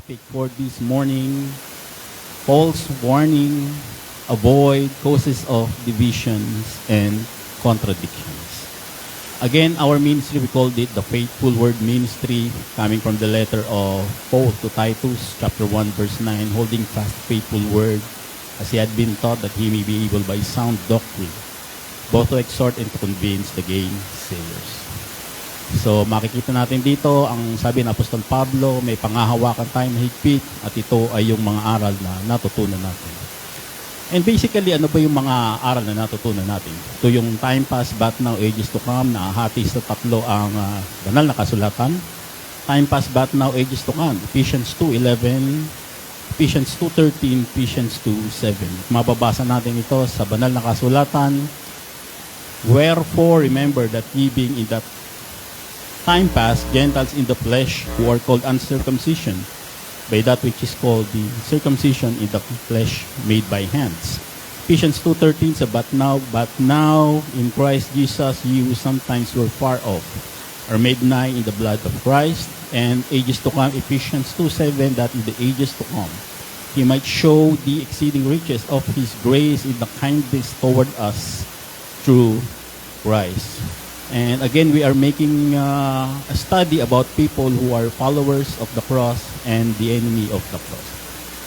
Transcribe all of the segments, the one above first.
topic for this morning, Paul's warning, avoid causes of divisions and contradictions. Again, our ministry, we called it the Faithful Word Ministry, coming from the letter of Paul to Titus, chapter 1, verse 9, holding fast faithful word, as he had been taught that he may be able by sound doctrine, both to exhort and to convince the gainsayers. So makikita natin dito, ang sabi ng Apostol Pablo, may pangahawakan tayo na higpit at ito ay yung mga aral na natutunan natin. And basically, ano ba yung mga aral na natutunan natin? Ito yung time past, but now, ages to come, na hati sa tatlo ang banal na kasulatan. Time past, but now, ages to come. Ephesians 2:11, Ephesians 2:13, Ephesians 2:7. Mababasa natin ito sa banal na kasulatan. Wherefore, remember that ye being in that time past, Gentiles in the flesh, who are called uncircumcision, by that which is called the circumcision in the flesh made by hands. Ephesians 2:13 says, but now in Christ Jesus, ye who sometimes were far off, are made nigh in the blood of Christ, and ages to come, Ephesians 2:7, that in the ages to come, he might show the exceeding riches of his grace in the kindness toward us through Christ. And again, we are making a study about people who are followers of the cross and the enemy of the cross.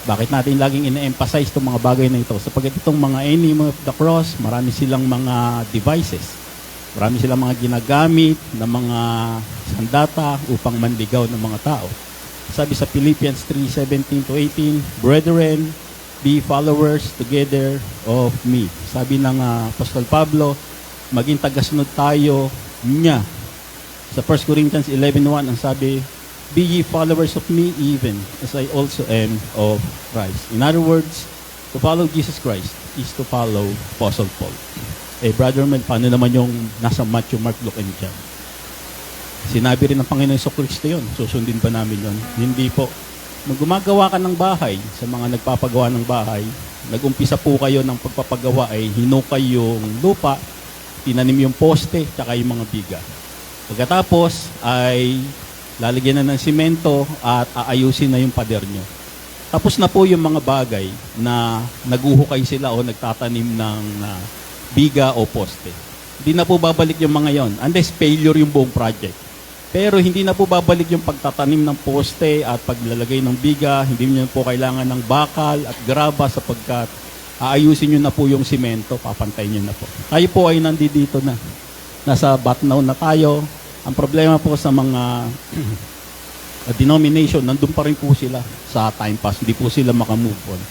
Bakit natin laging ina-emphasize itong mga bagay na ito? Sapagkat itong mga enemy of the cross, marami silang mga devices. Marami silang mga ginagamit na mga sandata upang manligaw ng mga tao. Sabi sa Philippians 3:17-18, Brethren, be followers together of me. Sabi ng Apostol Pablo, maging tagasunod tayo niya. Sa 1 Corinthians 11:1, ang sabi, be ye followers of me even as I also am of Christ. In other words, to follow Jesus Christ is to follow Apostle Paul. Brother Mel, paano naman yung nasa Matthew, Mark, Luke, and John? Sinabi rin ng Panginoon Jesucristo yun. Susundin ba namin yun? Hindi po. Nung gumagawa ka ng bahay, sa mga nagpapagawa ng bahay, nag-umpisa po kayo ng pagpapagawa ay hinukay yung lupa, tinanim yung poste, tsaka yung mga biga. Pagkatapos ay lalagyan na ng simento at aayusin na yung pader nyo. Tapos na po yung mga bagay na naguhukay sila o nagtatanim ng biga o poste. Hindi na po babalik yung mga yon unless failure yung buong project. Pero hindi na po babalik yung pagtatanim ng poste at paglalagay ng biga. Hindi nyo po kailangan ng bakal at graba sapagkat aayusin nyo na po yung simento, papantayin nyo na po. Tayo po ay nandito na. Nasa Batnaw na tayo. Ang problema po sa mga denomination, nandun pa rin po sila sa time pass. Hindi po sila makamove on.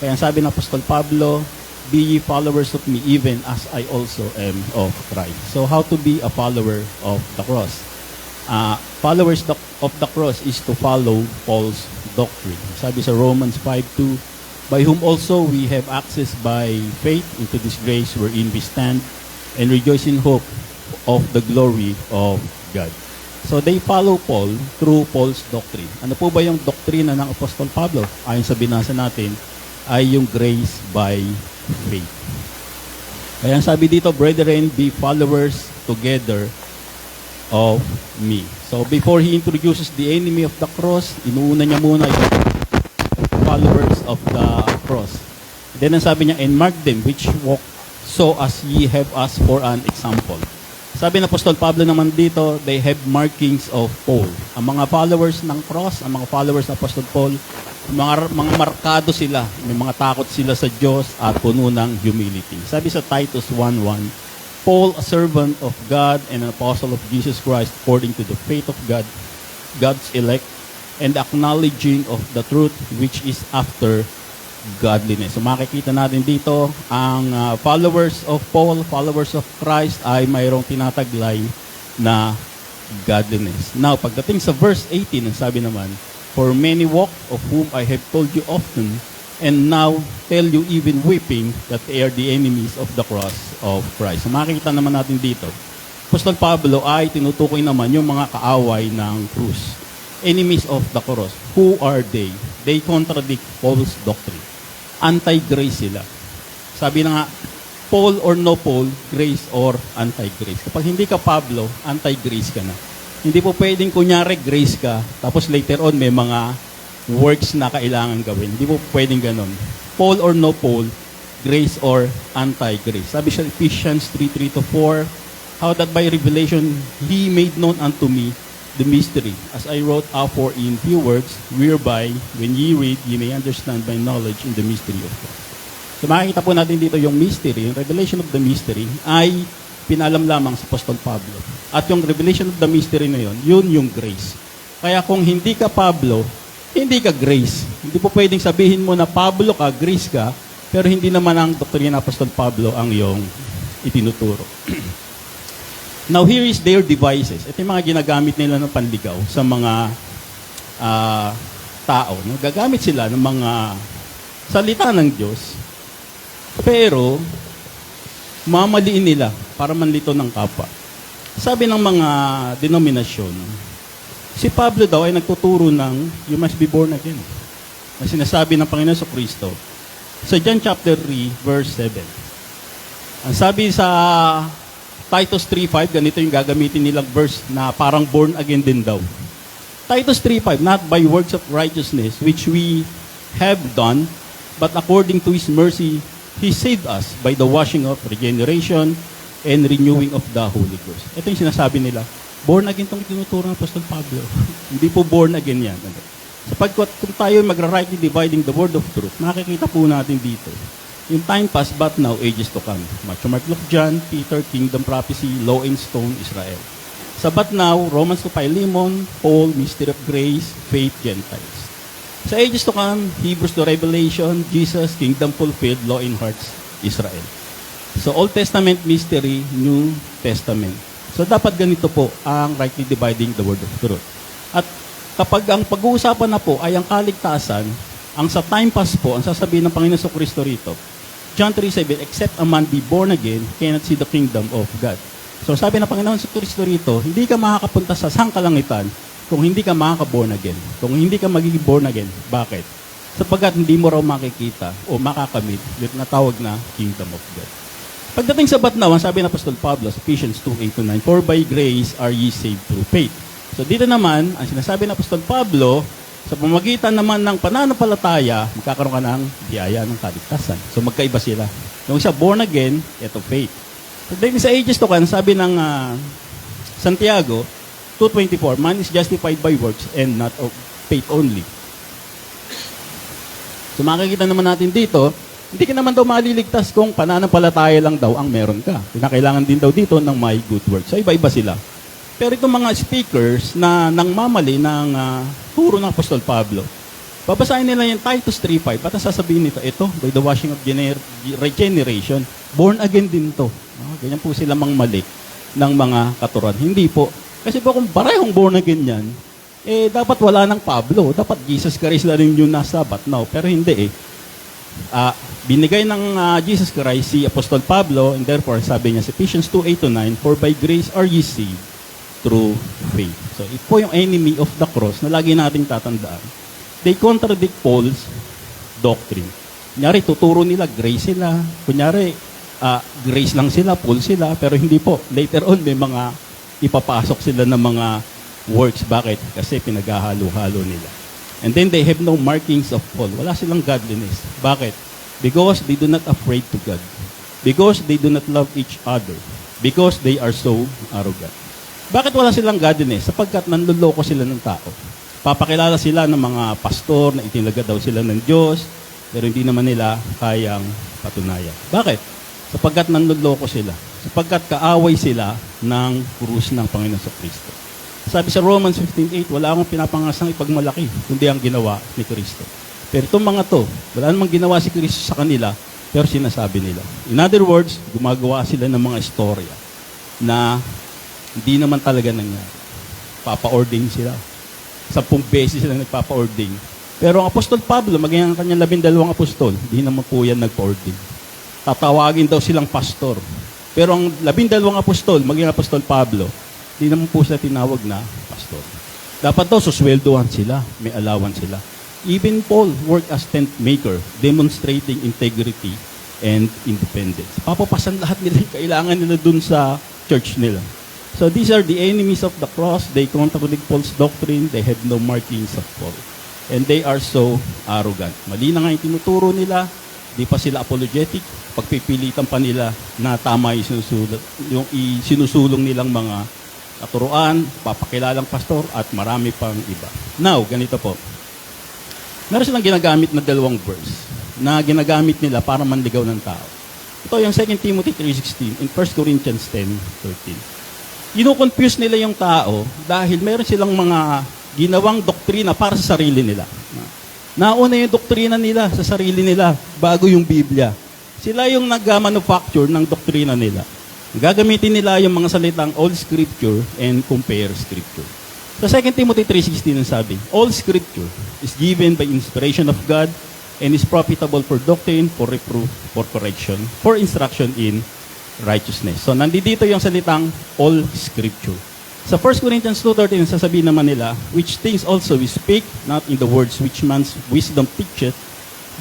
Kaya sabi ng Apostol Pablo, be ye followers of me even as I also am of Christ. So how to be a follower of the cross? Followers of the cross is to follow Paul's doctrine. Sabi sa Romans 5:2, by whom also we have access by faith into this grace wherein we stand and rejoice in hope of the glory of God. So they follow Paul through Paul's doctrine. Ano po ba yung doktrina ng Apostol Pablo? Ayon sa binasa natin, ay yung grace by faith. Kaya sabi dito, brethren, be followers together of me. So before he introduces the enemy of the cross, inuuna niya muna yung followers of the cross. Then ang sabi niya, and mark them which walk so as ye have us for an example. Sabi ng Apostol Pablo naman dito, they have markings of Paul. Ang mga followers ng cross, ang mga followers ng Apostol Paul, mga markado sila, may mga takot sila sa Diyos at puno ng humility. Sabi sa Titus 1:1, Paul, a servant of God and an apostle of Jesus Christ according to the faith of God, God's elect, and acknowledging of the truth which is after godliness. So makikita natin dito, ang followers of Paul, followers of Christ ay mayroong tinataglay na godliness. Now, pagdating sa verse 18, ang sabi naman, for many walk of whom I have told you often, and now tell you even weeping that they are the enemies of the cross of Christ. So makikita naman natin dito, Apostol Pablo ay tinutukoy naman yung mga kaaway ng krus. Enemies of the cross. Who are they? They contradict Paul's doctrine. Anti-grace sila. Sabi na nga, Paul or no Paul, grace or anti-grace. Kapag hindi ka Pablo, anti-grace ka na. Hindi po pwedeng kunyari grace ka, tapos later on may mga works na kailangan gawin. Hindi po pwedeng ganun. Paul or no Paul, grace or anti-grace. Sabi siya, Ephesians 3:3-4, how that by revelation He made known unto me the mystery, as I wrote afore in few words, whereby, when ye read, ye may understand by knowledge in the mystery of God. So makikita po natin dito yung mystery, yung revelation of the mystery, ay pinalam lamang sa Apostol Pablo. At yung revelation of the mystery na yun yung grace. Kaya kung hindi ka Pablo, hindi ka grace. Hindi po pwedeng sabihin mo na Pablo ka, grace ka, pero hindi naman ang doktrina ng Apostol Pablo ang iyong itinuturo. Now, here is their devices. Ito yung mga ginagamit nila ng panligaw sa mga tao. No? Gagamit sila ng mga salita ng Diyos, pero mamaliin nila para manlito ng kapwa. Sabi ng mga denominasyon, si Pablo daw ay nagtuturo ng you must be born again. Na sinasabi ng Panginoon sa Kristo sa John chapter 3, verse 7. Ang sabi sa Titus 3:5, ganito yung gagamitin nilang verse na parang born again din daw. Titus 3:5, not by works of righteousness which we have done, but according to His mercy, He saved us by the washing of regeneration and renewing of the Holy Ghost. Ito yung sinasabi nila. Born again itong tinuturo ng Apostol Pablo. Hindi po born again yan. Sapagkat kung tayo magra-rightly dividing the word of truth, makikita po natin dito. Yung time past, but now, ages to come. Matthew, Mark, Luke, John, Peter, Kingdom, Prophecy, Law and Stone, Israel. Sa but now, Romans to Philemon, Paul, Mystery of Grace, Faith, Gentiles. Sa ages to come, Hebrews to Revelation, Jesus, Kingdom fulfilled, Law in Hearts, Israel. So Old Testament mystery, New Testament. So dapat ganito po ang rightly dividing the word of truth. At kapag ang pag-uusapan na po ay ang kaligtasan, ang sa time past po, ang sasabihin ng Panginoon sa Kristo rito, John 3:7, except a man be born again, cannot see the kingdom of God. So sabi ng Panginoon sa Kristo rito, hindi ka makakapunta sa sangkalangitan kung hindi ka makaka-born again. Kung hindi ka magiging born again. Bakit? Sapagkat hindi mo raw makikita o makakamit yung natawag na kingdom of God. Pagdating sa batnaw, sabi ng Apostol Pablo sa Ephesians 2:8-9, for by grace are ye saved through faith. So dito naman, ang sinasabi ng Apostol Pablo, sa pamagitan naman ng pananampalataya, magkakaroon ka ng biyaya ng kaligtasan. So magkaiba sila. Yung isa born again, ito faith. Pagdating sa ages to come, sabi ng Santiago 2:24, man is justified by works and not of faith only. So makikita naman natin dito, hindi ka naman daw maliligtas kung pananampalataya lang daw ang meron ka. Pinakailangan din daw dito ng may good works. So iba-iba sila. Pero itong mga speakers na nangmamali ng turo ng Apostol Pablo, babasahin nila yung Titus 3:5 at ang sasabihin nito, ito, by the washing of regeneration, born again din to. Ganyan po sila mangmali ng mga katuruan. Hindi po. Kasi po kung parehong born again yan, dapat wala ng Pablo. Dapat Jesus Christ na rin yung nasa batnaw. Pero hindi binigay ng Jesus Christ si Apostol Pablo, and therefore sabi niya sa Ephesians 2:8-9, for by grace are ye saved through faith. So ito po yung enemy of the cross na lagi nating tatandaan. They contradict Paul's doctrine. Kunyari, tuturo nila, grace sila. Kunyari, grace lang sila, Paul sila, pero hindi po. Later on, may mga ipapasok sila ng mga works. Bakit? Kasi pinaghahalo-halo nila. And then they have no markings of Paul. Wala silang godliness. Bakit? Because they do not afraid to God. Because they do not love each other. Because they are so arrogant. Bakit wala silang godliness? Sapagkat nanloloko sila ng tao. Papakilala sila ng mga pastor na itinaga daw sila ng Diyos, pero hindi naman nila kayang patunayan. Bakit? Sapagkat nanloloko sila. Sapagkat kaaway sila ng krus ng Panginoon sa Kristo. Sabi sa Romans 15:8, wala akong pinapangasang ipagmalaki, kundi ang ginawa ni Kristo. Pero itong mga to, wala namang ginawa si Kristo sa kanila, pero sinasabi nila. In other words, gumagawa sila ng mga istorya na hindi naman talaga nangyari. Papa-ordain sila. 10 beses sila nagpapa-ordain. Pero ang Apostol Pablo, maging ang kanyang 12 apostol, hindi naman po yan nagpa-ordain. Tatawagin daw silang pastor. Pero ang 12 apostol, maging Apostol Pablo, hindi naman po sila tinawag na pastor. Dapat daw, susweldohan sila, may allowance sila. Even Paul worked as tent maker, demonstrating integrity and independence. Papapasan lahat nila yung kailangan nila dun sa church nila. So these are the enemies of the cross. They contradict Paul's doctrine. They have no markings of Paul. And they are so arrogant. Mali na nga yung tinuturo nila, di pa sila apologetic, pagpipilitan pa nila na tama yung sinusulong nilang mga katuruan, papakilalang pastor, at marami pang iba. Now, ganito po. Meron silang ginagamit na dalawang verse na ginagamit nila para manligaw ng tao. Ito yung 2 Timothy 3:16 and 1 Corinthians 10:13. Ino-confuse nila yung tao dahil meron silang mga ginawang doktrina para sa sarili nila. Nauna yung doktrina nila sa sarili nila bago yung Biblia. Sila yung nag-manufacture ng doktrina nila. Gagamitin nila yung mga salitang all scripture and compare scripture. Sa 2 Timothy 3:16 ang sabi, all scripture is given by inspiration of God and is profitable for doctrine, for reproof, for correction, for instruction in righteousness. So nandito yung salitang all scripture. Sa 1 Corinthians 2:13, sasabihin naman nila, which things also we speak, not in the words which man's wisdom teacheth,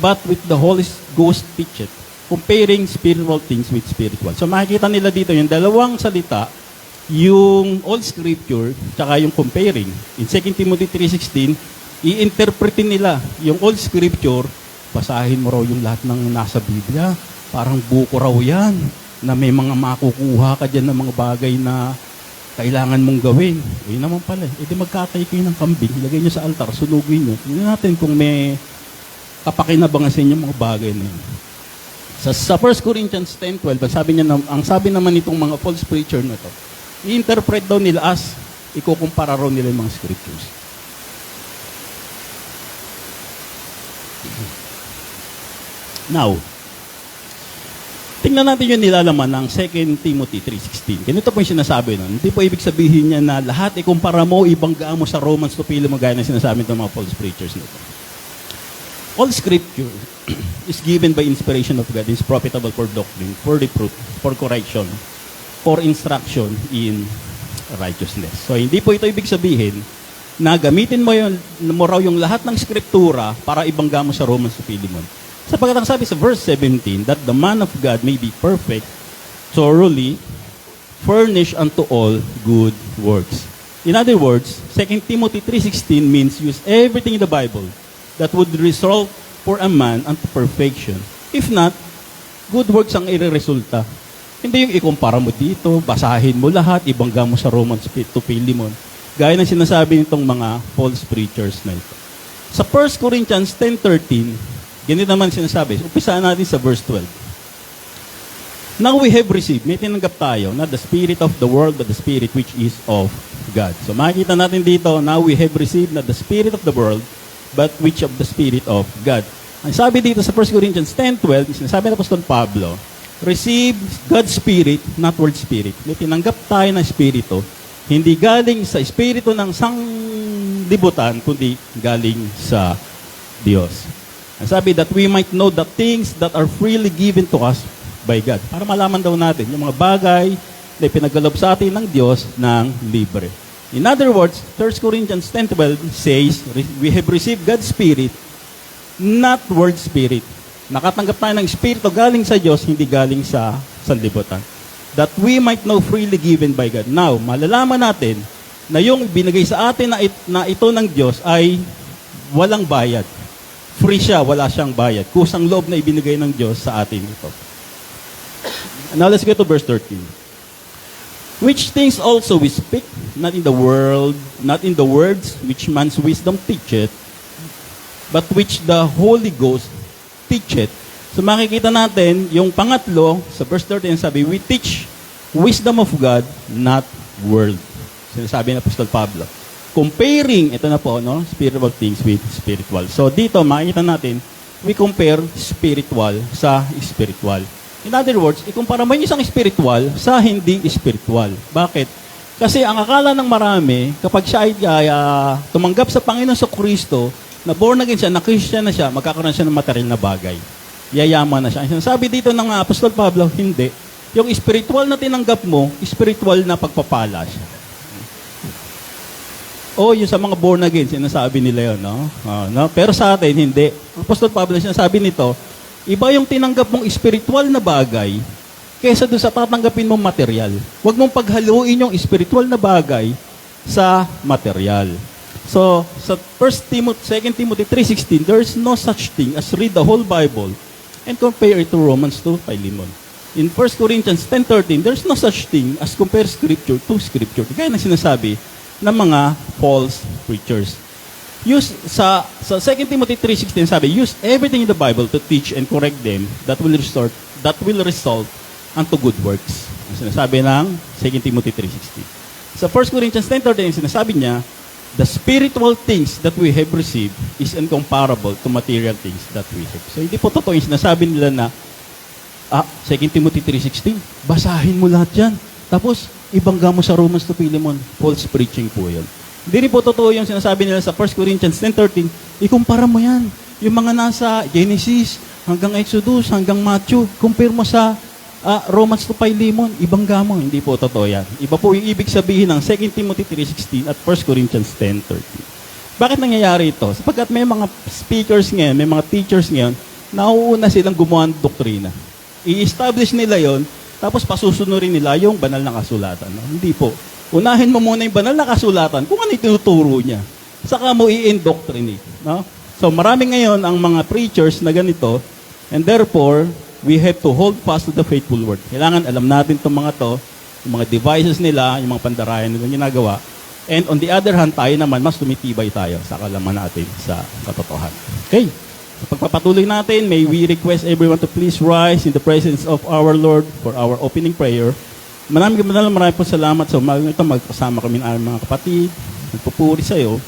but with the Holy Ghost teacheth, comparing spiritual things with spiritual. So makikita nila dito yung dalawang salita, yung all scripture, tsaka yung comparing. In 2 Timothy 3:16, i-interpretin nila yung all scripture, basahin mo raw yung lahat ng nasa Biblia. Parang buko raw yan, na may mga makukuha ka dyan ng mga bagay na kailangan mong gawin. Yun naman pala. E di magkatay kayo ng kambing, ilagay nyo sa altar, sunugin nyo. Tingnan natin kung may kapakinabangan sa inyo mga bagay na yun. Sa 1 Corinthians 10:12, ang sabi naman itong mga false preacher na to, i-interpret daw nila as ikukumpara raw nila yung mga scriptures. Now, tingnan natin yung nilalaman ng 2 Timothy 3:16. Ganito po yung sinasabi nun. Hindi po ibig sabihin niya na lahat ikumpara mo, ibangga mo sa Romans to Philemo, gaya na sinasabi ng mga false preachers nito. All scripture is given by inspiration of God, is profitable for doctrine, for reproof, for correction, for instruction in righteousness. So hindi po ito ibig sabihin na gamitin mo raw yung lahat ng scriptura para ibangga mo sa Romans to Philemo. Sapagkat ang sabi sa verse 17, that the man of God may be perfect, thoroughly furnished unto all good works. In other words, 2 Timothy 3:16 means use everything in the Bible that would result for a man unto perfection. If not, good works ang ireresulta. Hindi yung ikumpara mo dito, basahin mo lahat, ibangga mo sa Romans to Philemon. Gaya ng sinasabi nitong mga false preachers na ito. Sa 1 Corinthians 10:13, ganito naman sinasabi. Umpisaan natin sa verse 12. Now we have received, may tinanggap tayo, not the spirit of the world, but the spirit which is of God. So makikita natin dito, now we have received not the spirit of the world, but which of the spirit of God. Ang sabi dito sa 1 Corinthians 10:12, sinasabi ng Apostol Pablo, receive God's spirit, not world spirit. May tinanggap tayo ng espiritu, hindi galing sa espiritu ng sanglibutan, kundi galing sa Diyos. Ang sabi that we might know the things that are freely given to us by God. Para malaman daw natin yung mga bagay na pinagalob sa atin ng Diyos ng libre. In other words, 1 Corinthians 10:12 says, we have received God's Spirit, not world spirit. Nakatanggap tayo ng Espiritu galing sa Diyos, hindi galing sa sanlibutan. That we might know freely given by God. Now, malalaman natin na yung binigay sa atin na ito ng Diyos ay walang bayad. Free siya, wala siyang bayad. Kusang loob na ibinigay ng Diyos sa atin ito. Now let's go to verse 13. Which things also we speak, not in the world, not in the words which man's wisdom teacheth, but which the Holy Ghost teacheth. So makikita natin, yung pangatlo, sa verse 13, sabi, we teach wisdom of God, not world. Sinasabi ng Apostol Pablo. Comparing, ito na po, no, spiritual things with spiritual. So dito, makikita natin, we compare spiritual sa spiritual. In other words, ikumpara mo yung isang spiritual sa hindi spiritual. Bakit? Kasi ang akala ng marami, kapag siya ay tumanggap sa Panginoon sa Kristo, na born again siya, na Christian na siya, magkakaroon siya ng material na bagay. Yayaman na siya. Ang sinasabi dito ng Apostol Pablo, hindi. Yung spiritual na tinanggap mo, spiritual na pagpapala siya. Yung sa mga born again, sinasabi nila yun, no? No? Pero sa atin, hindi. Apostol Pablo, sinasabi nito, iba yung tinanggap mong spiritual na bagay kaysa doon sa tatanggapin mong material. Huwag mong paghaluin yung spiritual na bagay sa material. So, sa 2 Timothy 3:16, there is no such thing as read the whole Bible and compare it to Romans to Philemon. In 1 Corinthians 10:13, there's no such thing as compare Scripture to Scripture. Kaya na sinasabi ng mga false preachers. Use sa 2 Timothy 3:16 sabi, use everything in the Bible to teach and correct them that will result unto good works. Ang sinasabi ng 2 Timothy 3:16. Sa 1 Corinthians 10:13, sinasabi niya, the spiritual things that we have received is incomparable to material things that we have. So hindi po totoo yung sinasabi nila na 2 Timothy 3:16, basahin mo lahat yan. Tapos, ibangga mo sa Romans to Philemon. False preaching po yun. Hindi rin po totoo yung sinasabi nila sa 1 Corinthians 10:13, ikumpara mo yan. Yung mga nasa Genesis, hanggang Exodus, hanggang Matthew, compare mo sa Romans to Philemon, ibangga mo. Hindi po totoo yan. Iba po yung ibig sabihin ng 2 Timothy 3:16 at 1 Corinthians 10:13. Bakit nangyayari ito? Sapagkat may mga speakers ngayon, may mga teachers ngayon, nauuna silang gumawa ng doktrina. I-establish nila yon, tapos pasusunurin nila yung banal na kasulatan. No? Hindi po. Unahin mo muna yung banal na kasulatan kung ano yung tinuturo niya. Saka mo i-indoctrinate. No? So marami ngayon ang mga preachers na ganito, and therefore, we have to hold fast to the faithful word. Kailangan alam natin itong mga to, yung mga devices nila, yung mga pandarayan nila ginagawa. And on the other hand, tayo naman, mas tumitibay tayo sa kalaman natin sa katotohanan. Okay. Sa pagpapatuloy natin, may we request everyone to please rise in the presence of our Lord for our opening prayer. Maraming po salamat sa umagang ito. Magkasama kami ng mga kapatid. Nagpupuri sa iyo.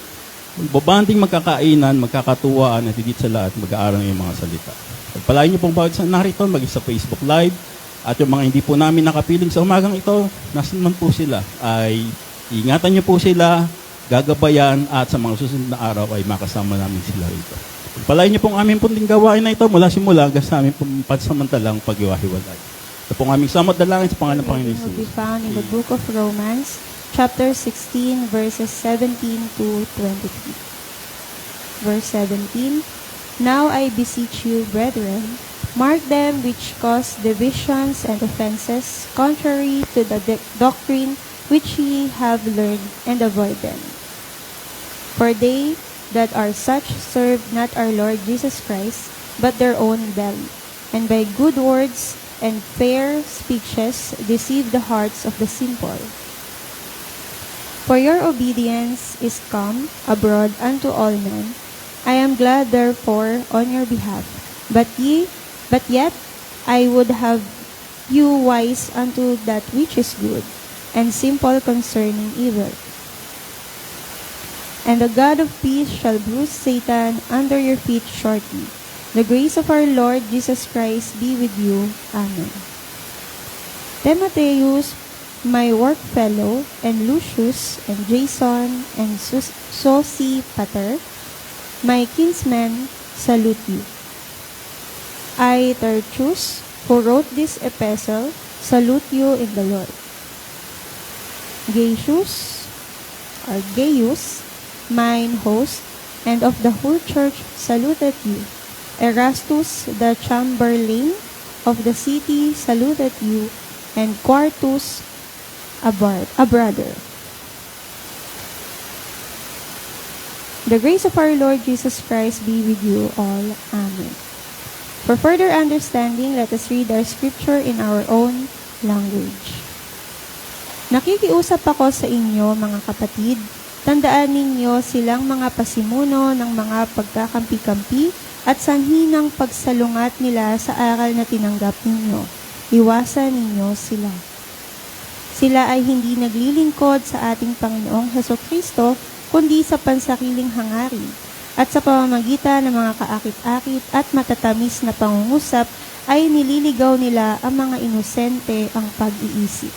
Babanding magkakainan, magkakatuwaan, at higit sa lahat, mag-aaral ng mga salita. Pagpalain niyo pong bawat sa narito, maging sa Facebook Live, at yung mga hindi po namin nakapiling sa umagang ito, nasan man po sila, ay ingatan niyo po sila, gagabayan, at sa mga susunod na araw ay makasama namin sila rito. Pagpalain niyo pong aming punting gawain na ito, mula simula, hanggang sa aming pansamantalang pag-iwahiwalay. Ito pong aming samot dalangin sa pangalan ng Panginoon Jesus. Will be found in the book of Romans, chapter 16, verses 17 to 23. Verse 17, now I beseech you, brethren, mark them which cause divisions and offenses, contrary to the doctrine which ye have learned, and avoid them. For they that are such serve not our Lord Jesus Christ, but their own belly, and by good words and fair speeches deceive the hearts of the simple. For your obedience is come abroad unto all men. I am glad therefore on your behalf. But yet I would have you wise unto that which is good, and simple concerning evil. And the God of peace shall bruise Satan under your feet shortly. The grace of our Lord Jesus Christ be with you. Amen. Timotheus, my workfellow, and Lucius, and Jason, and Sosipater, my kinsmen, salute you. I, Tertius, who wrote this epistle, salute you in the Lord. Gaius, mine host, and of the whole church saluted you. Erastus, the chamberlain of the city, saluted you, and Quartus, a brother. The grace of our Lord Jesus Christ be with you all. Amen. For further understanding, let us read our scripture in our own language. Nakikiusap ako sa inyo, mga kapatid, tandaan ninyo silang mga pasimuno ng mga pagkakampi-kampi at sanhi ng pagsalungat nila sa aral na tinanggap ninyo. Iwasan ninyo sila. Sila ay hindi naglilingkod sa ating Panginoong Hesukristo, kundi sa pansakiling hangarin, at sa pamamagitan ng mga kaakit-akit at matatamis na pangungusap ay nililigaw nila ang mga inosente ang pag-iisip.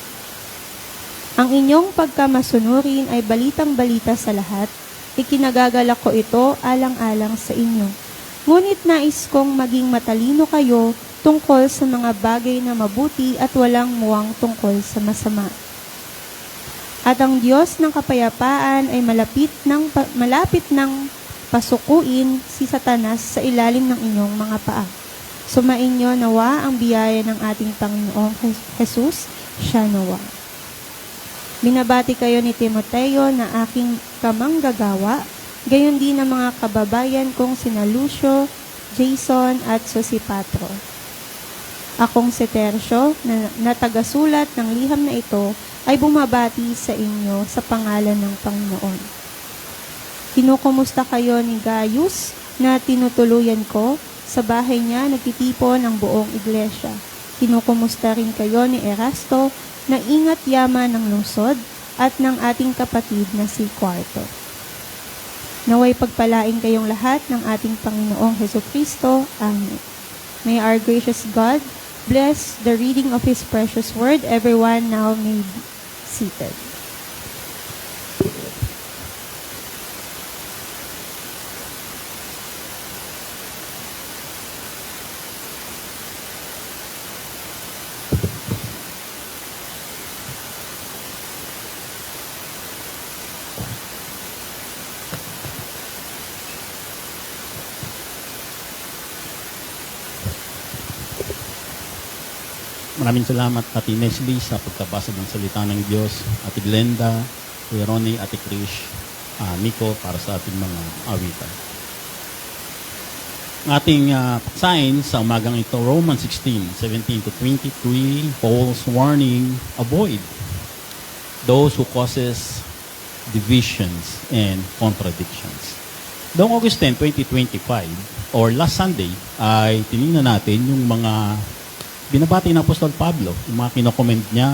Ang inyong pagkamasunurin ay balitang-balita sa lahat, ikinagagalak ko ito alang-alang sa inyo. Ngunit nais kong maging matalino kayo tungkol sa mga bagay na mabuti at walang muwang tungkol sa masama. At ang Diyos ng kapayapaan ay malapit ng pasukuin si Satanas sa ilalim ng inyong mga paa. Sumainyo nawa ang biyaya ng ating Panginoong Jesus, siya nawa. Binabati kayo ni Timoteo na aking kamanggagawa gayon din ang mga kababayan kong sina Lucio, Jason at Sosipatro. Akong si Tercio, na tagasulat ng liham na ito, ay bumabati sa inyo sa pangalan ng Panginoon. Kinukumusta kayo ni Gaius na tinutuluyan ko. Sa bahay niya nagtitipon ang buong iglesia. Kinukumusta rin kayo ni Erasto na ingat yaman ng lungsod at ng ating kapatid na si Quarto. Naway pagpalain kayong lahat ng ating Panginoong Hesukristo. Amen. May our gracious God bless the reading of His precious word. Everyone now may be seated. Maraming salamat, Ate Neslie, sa pagkabasa ng salita ng Diyos. Ate Glenda, Kuya Ronnie, Ate Krish, Nico, para sa ating mga awitan. Ang ating paksain sa umagang ito, Romans 16:17-23, Paul's warning, avoid those who causes divisions and contradictions. Noong August 10, 2025, or last Sunday, ay tinignan natin yung mga binabati ng Apostol Pablo, yung mga kinokomment niya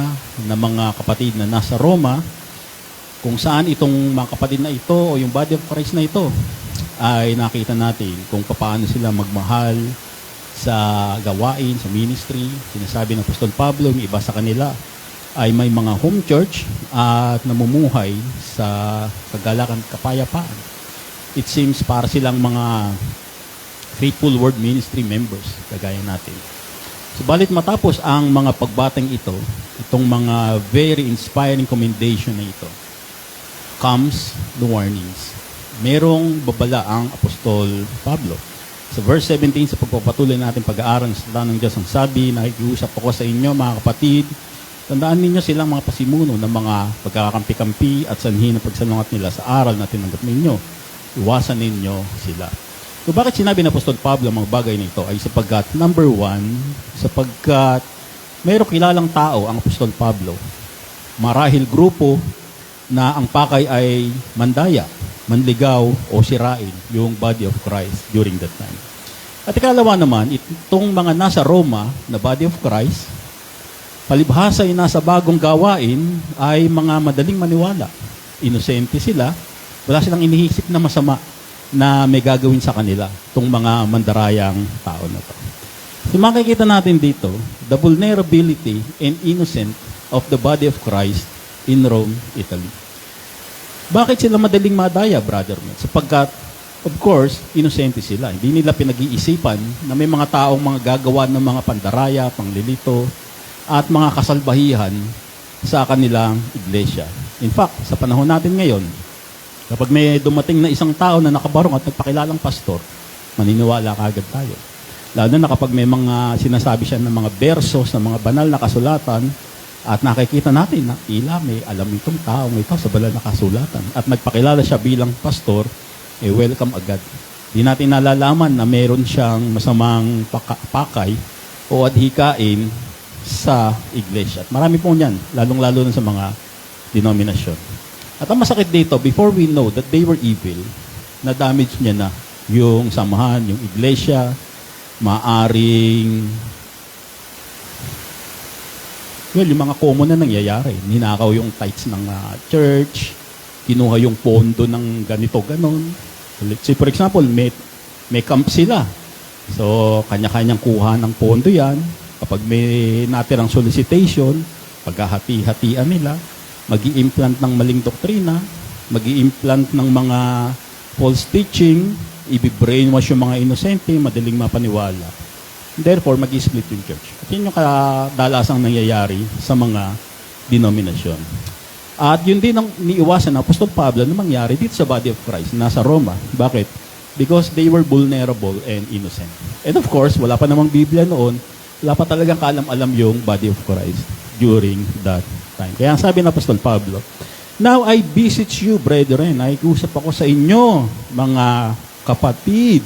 na mga kapatid na nasa Roma, kung saan itong mga kapatid na ito o yung body of Christ na ito ay nakita natin kung paano sila magmahal sa gawain, sa ministry. Sinasabi ng Apostol Pablo, yung iba sa kanila ay may mga home church at namumuhay sa kagalakan kapayapaan. It seems para silang mga faithful word ministry members, kagaya natin. Subalit matapos ang mga pagbatang ito, itong mga very inspiring commendation na ito, comes the warnings. Merong babala ang Apostol Pablo. Sa verse 17, sa pagpapatuloy natin pag-aaral sa salita ng Diyos, ang sabi, nakikiusap ako sa inyo mga kapatid, tandaan ninyo silang mga pasimuno ng mga pagkakampi-kampi at sanhi ng pagsalungat nila sa aral na tinanggap ninyo. Iwasan ninyo sila. So bakit sinabi ng Apostol Pablo ang mga bagay nito ay sapagkat, number one, sapagkat mayroong kilalang tao ang Apostol Pablo. Marahil grupo na ang pakay ay mandaya, manligaw o sirain yung body of Christ during that time. At ikalawa naman, itong mga nasa Roma na body of Christ, palibhasa ay nasa bagong gawain ay mga madaling maniwala. Inosente sila, wala silang iniisip na masama na may gagawin sa kanila, itong mga mandarayang tao na to. So makikita natin dito, the vulnerability and innocent of the body of Christ in Rome, Italy. Bakit sila madaling madaya, brother? Sapagkat, of course, inosente sila. Hindi nila pinag-iisipan na may mga taong mga gagawa ng mga pandaraya, panglilito, at mga kasalbahihan sa kanilang iglesia. In fact, sa panahon natin ngayon, kapag may dumating na isang tao na nakabarong at nagpakilalang pastor, maniniwala kagad tayo. Lalo na kapag may mga sinasabi siya ng mga versos, ng mga banal na kasulatan, at nakikita natin na tila may alam itong taong ito sa banal na kasulatan. At nagpakilala siya bilang pastor, welcome agad. Di natin nalalaman na meron siyang masamang pakay o adhikain sa iglesia. At marami po niyan, lalong-lalo na sa mga denominasyon. At ang masakit dito, before we know that they were evil, na-damage niya na yung samahan, yung iglesia, maaring, yung mga common na nangyayari. Ninakaw yung tithes ng church, kinuha yung pondo ng ganito, ganon. So, for example, may camp sila. So, kanya-kanyang kuha ng pondo yan. Kapag may natirang solicitation, paghahati-hatian nila, mag-i-implant ng maling doktrina, mag-i-implant ng mga false teaching, i-brainwash yung mga inosente, madaling mapaniwala. Therefore, mag-i-split yung church. At yun yung kadalasang nangyayari sa mga denominasyon. At yun din ang niiwasan ng Apostol Pablo na mangyari dito sa body of Christ, nasa Roma. Bakit? Because they were vulnerable and innocent. And of course, wala pa namang Biblia noon, wala pa talagang kaalam-alam yung body of Christ during that time. Kaya ang sabi ng Apostol Pablo, Now I beseech you, brethren, nakikusap ako sa inyo, mga kapatid,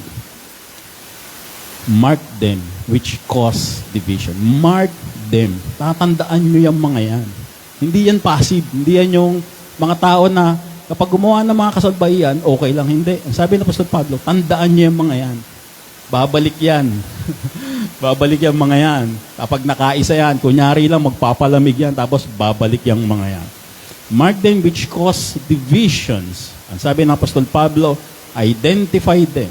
mark them which cause division. Mark them. Tatandaan nyo yung mga yan. Hindi yan passive. Hindi yan yung mga tao na kapag gumawa ng mga kasalbahian, okay lang. Hindi. Ang sabi ng Apostol Pablo, tandaan nyo yung mga yan. Babalik yan. Babalik yung mga yan. Kapag nakaisa yan, kunyari lang magpapalamig yan, tapos babalik yung mga yan. Mark them which cause divisions. Ang sabi ng Apostol Pablo, identify them.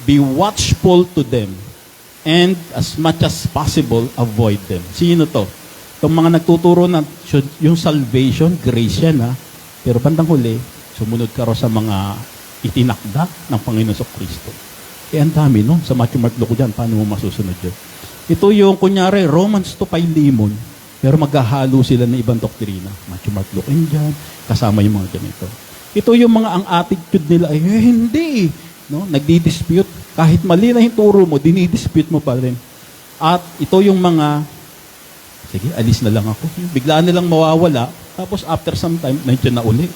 Be watchful to them. And as much as possible, avoid them. Sino to? Itong mga nagtuturo na yung salvation, grace yan ha. Pero bandang huli, sumunod ka ro sa mga itinakda ng Panginoon Kristo. Ang dami no? Sa Matthew, Mark, Luke dyan, paano mo masusunod yun? Ito yung, kunyari, Romans to Philemon, pero maghahalo sila ng ibang doktrina. Matthew, Mark, Luke, dyan, kasama yung mga ganito. Ito yung mga, ang attitude nila, hindi. No? Nagdi-dispute. Kahit mali na yung turo mo, dinidispute mo pa rin. At ito yung mga, sige, alis na lang ako. Biglaan nilang mawawala, tapos after some time, nandiyan na uli.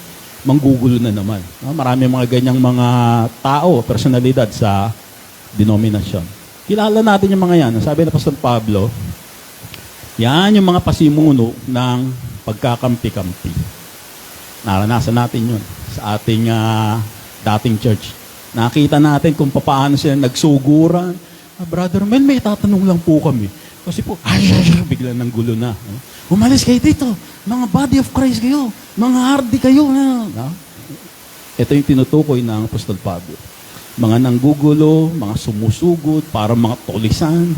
Manggugulo na naman. No? Marami mga ganyang mga tao, personalidad sa denominasyon. Kilala natin yung mga yan. Sabi na Pastor Pablo, yan yung mga pasimuno ng pagkakampi-kampi. Naranasan natin yun sa ating dating church. Nakita natin kung paano sila nagsuguran. Brother Mel, may tatanong lang po kami. Kasi po, bigla ng gulo na. Umalis kayo dito. Mga body of Christ kayo. Mga hardy kayo. Ito yung tinutukoy ng Apostol Pablo. Mga nanggugulo, mga sumusugod, para mga tulisan.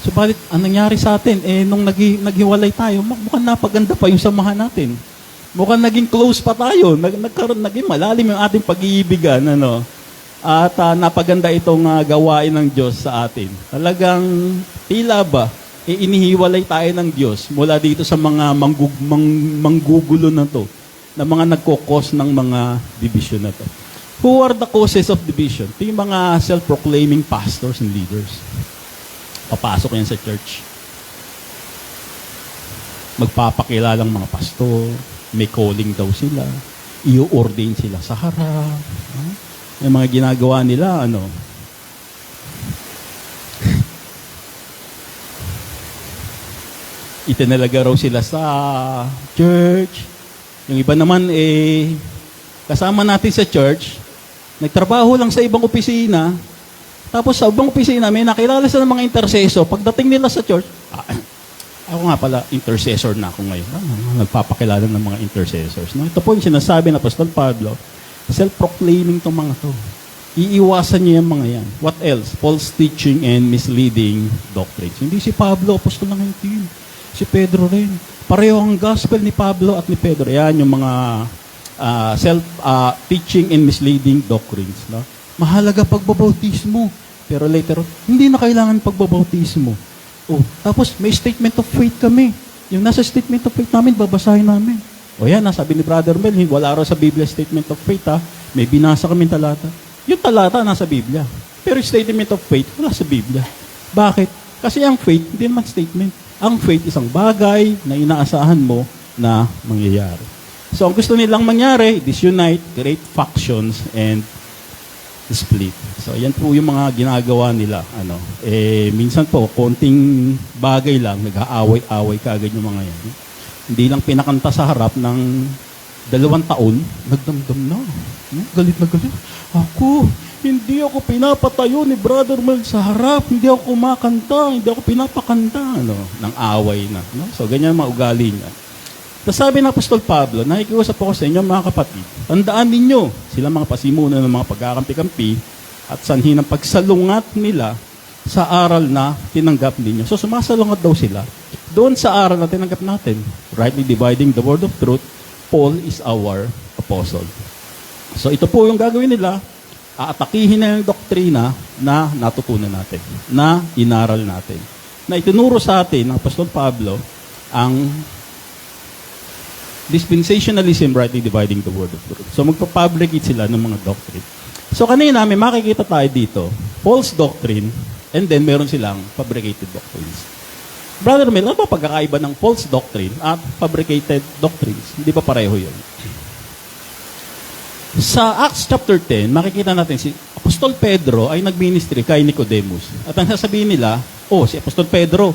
Subalit, ang nangyari sa atin, nung naghiwalay tayo, mukhang napaganda pa yung samahan natin. Mukhang naging close pa tayo. Naging malalim yung ating pag-iibigan. At napaganda itong gawain ng Diyos sa atin. Talagang tila ba, inihiwalay tayo ng Diyos mula dito sa mga manggugulo na to, na mga nagkokos ng mga division na to. Who are the causes of division? Ito yung mga self-proclaiming pastors and leaders. Papasok yan sa church. Magpapakilalang mga pastor, may calling daw sila, i-ordain sila sa harap. Yung mga ginagawa nila, itinalaga raw sila sa church. Yung iba naman, kasama natin sa church, nagtrabaho lang sa ibang opisina, tapos sa ibang opisina, may nakilala sila ng mga intercessor. Pagdating nila sa church, ako nga pala, intercessor na ako ngayon. Nagpapakilala ng mga intercessors. No? Ito po yung sinasabi ng Apostol Pablo, self-proclaiming itong mga to. Iiwasan niyo yung mga yan. What else? False teaching and misleading doctrines. Hindi si Pablo, apostol lang hindi. Si Pedro rin. Pareho ang gospel ni Pablo at ni Pedro. Yan yung mga self-teaching and misleading doctrines. No? Mahalaga pagbabautismo. Pero later on, hindi na kailangan pagbabautismo. Tapos may statement of faith kami. Yung nasa statement of faith namin, babasahin namin. Yan, nasabi ni Brother Mel, wala raw sa Biblia statement of faith May binasa kami talata. Yung talata nasa Biblia. Pero yung statement of faith, wala sa Biblia. Bakit? Kasi ang faith, hindi naman statement. Ang faith, isang bagay na inaasahan mo na mangyayari. So, ang gusto nilang mangyari, disunite, create factions, and split. So, yan po yung mga ginagawa nila. Minsan po, konting bagay lang, nag-aaway-away kaagad yung mga yan. Hindi lang pinakanta sa harap ng 2 taon, nagdamdam na. Galit na galit. Hindi ako pinapatayo ni Brother Mel sa harap. Hindi ako kumakanta. Hindi ako pinapakanta. Nang away na. So, ganyan mga ugali niya. Tapos sabi ng Apostol Pablo, nakikiusap ako sa inyo mga kapatid, tandaan ninyo, sila mga pasimuno ng mga pagkakampi-kampi at sanhi ng pagsalungat nila sa aral na tinanggap ninyo. So, sumasalungat daw sila. Doon sa aral na tinanggap natin, rightly dividing the word of truth, Paul is our apostle. So, ito po yung gagawin nila, aatakihin na yung doktrina na natutunan natin, na inaral natin. Na itinuro sa atin ng Apostol Pablo ang dispensationalism, rightly dividing the word of truth. So, magpapublicate sila ng mga doctrine. So, kanina, may makikita tayo dito, false doctrine, and then meron silang fabricated doctrines. Brother Mel, ano ba pagkakaiba ng false doctrine at fabricated doctrines? Hindi ba pareho yun? Sa Acts chapter 10, makikita natin si Apostol Pedro ay nagministry kay Nicodemus. At ang sasabihin nila, si Apostol Pedro,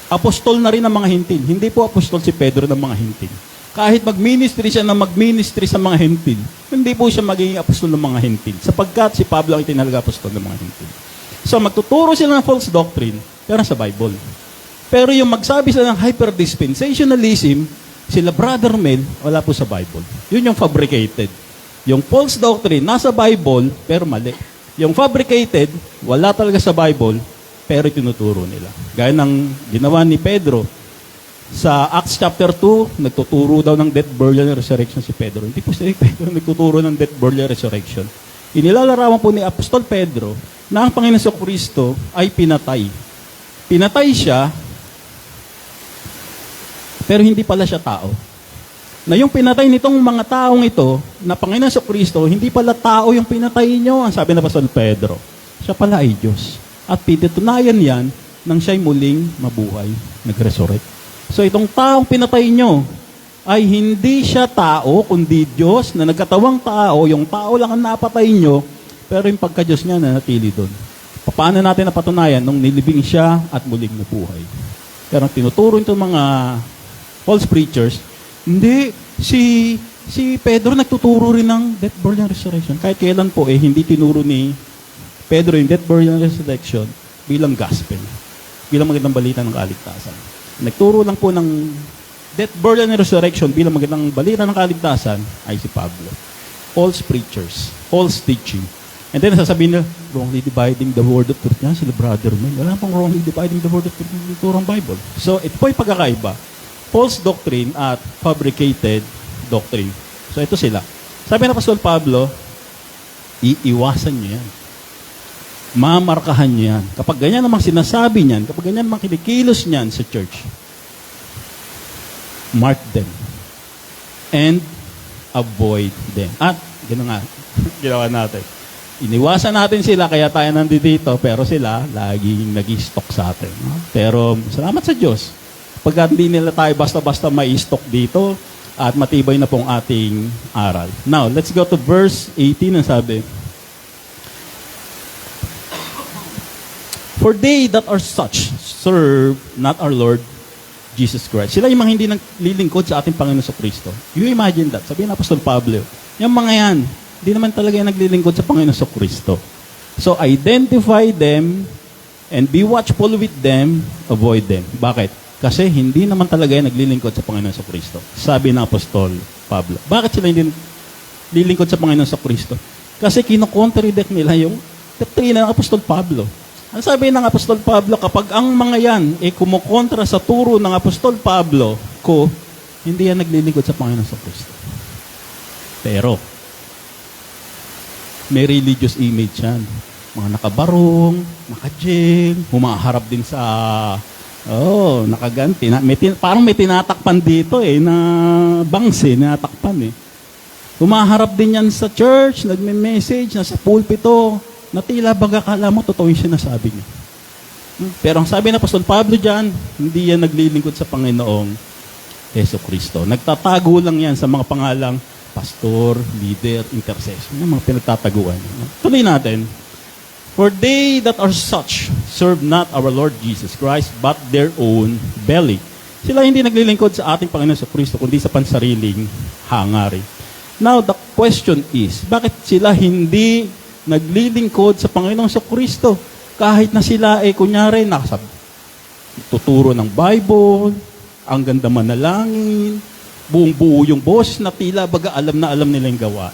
apostol na rin ng mga hintil. Hindi po apostol si Pedro ng mga hintil. Kahit mag-ministry siya na mag-ministry sa mga hintil, hindi po siya magiging apostol ng mga hintil. Sapagkat si Pablo ang itinalaga apostol ng mga hintil. So magtuturo sila ng false doctrine, pero sa Bible. Pero yung magsabi sila ng hyper-dispensationalism, sila Brother Mel, wala po sa Bible. Yun yung fabricated. Yung false doctrine, nasa Bible, pero mali. Yung fabricated, wala talaga sa Bible, pero tinuturo nila. Gaya ng ginawa ni Pedro. Sa Acts chapter 2, nagtuturo daw ng death, burial, and resurrection si Pedro. Hindi po si Pedro nagtuturo ng death, burial, resurrection. Inilalarawan po ni Apostol Pedro na ang Panginoon Kristo ay pinatay. Pinatay siya, pero hindi pala siya tao. Na yung pinatay nitong mga taong ito, na Panginoon Kristo, hindi pala tao yung pinatay nyo. Ang sabi na Apostol Pedro, siya pala ay Diyos. At pinatunayan yan nang siya'y muling mabuhay, nag-resurrect. So itong taong pinatay nyo, ay hindi siya tao, kundi Diyos na nagkatawang tao, yung tao lang ang napatay nyo, pero yung pagka-Diyos niya nanatili doon. Paano natin napatunayan nung nilibing siya at muling nabuhay? Pero ang tinuturo itong mga false preachers, hindi, si Pedro nagtuturo rin ng death, burial, and resurrection. Kahit kailan po, hindi tinuro ni Pedro yung death, burial, and resurrection bilang gospel, bilang magandang balita ng kaligtasan. Nagturo lang po ng death, burial, and resurrection bilang magandang balita ng kaligtasan ay si Pablo. False preachers, false teaching. And then sasabihin nila, wrongly dividing the word of truth. Yan, sila Brother Mel. Wala pang wrongly dividing the word of truth ng turang Bible. So, ito po yung pagkakaiba. False doctrine at fabricated doctrine. So, ito sila. Sabi na Apostol Pablo, iiwasan nyo yan. Mamarkahan nyo yan. Kapag ganyan namang sinasabi niyan, kapag ganyan namang kinikilos niyan sa church, mark them. And avoid them. At, gano'n nga, ginawa natin. Iniwasan natin sila, kaya tayo nandito, pero sila, laging nag-stock sa atin. No? Pero, salamat sa Diyos. Pagka hindi nila tayo basta-basta may stock dito, at matibay na pong ating aral. Now, let's go to verse 18, ang sabi, for they that are such, serve not our Lord Jesus Christ. Sila yung mga hindi naglilingkod sa ating Panginoon sa Kristo. You imagine that. Sabihin ng Apostol Pablo, yung mga yan, hindi naman talaga yung naglilingkod sa Panginoon sa Kristo. So, identify them and be watchful with them, avoid them. Bakit? Kasi hindi naman talaga yung naglilingkod sa Panginoon sa Kristo. Sabi ng Apostol Pablo. Bakit sila hindi naglilingkod sa Panginoon sa Kristo? Kasi kino-contradict nila yung doktrina ng Apostol Pablo. Ang sabi ng Apostol Pablo, kapag ang mga yan kumukontra sa turo ng Apostol Pablo ko, hindi yan naglilingkod sa Panginoon sa Kristo. Pero, may religious image yan. Mga nakabarong, naka-jail, humaharap din sa nakaganti. Parang may tinatakpan dito na bangs tinatakpan Humaharap din yan sa church, nagme-message, nasa pulpito, na tila baga kala mo, totoo yung sinasabi niya. Pero ang sabi ng Apostol Pablo dyan, hindi yan naglilingkod sa Panginoong Yesu Kristo. Nagtatago lang yan sa mga pangalang pastor, leader, intercessor. Yung mga pinagtataguan. Tuloy natin. For they that are such serve not our Lord Jesus Christ, but their own belly. Sila hindi naglilingkod sa ating Panginoon sa Kristo, kundi sa pansariling hangarin. Now, the question is, bakit sila hindi naglilingkod sa Panginoon sa Kristo? Kahit na sila kunyari, tuturo ng Bible, ang ganda manalangin, buong-buo yung boses na tila baga alam na alam nila yung gawa.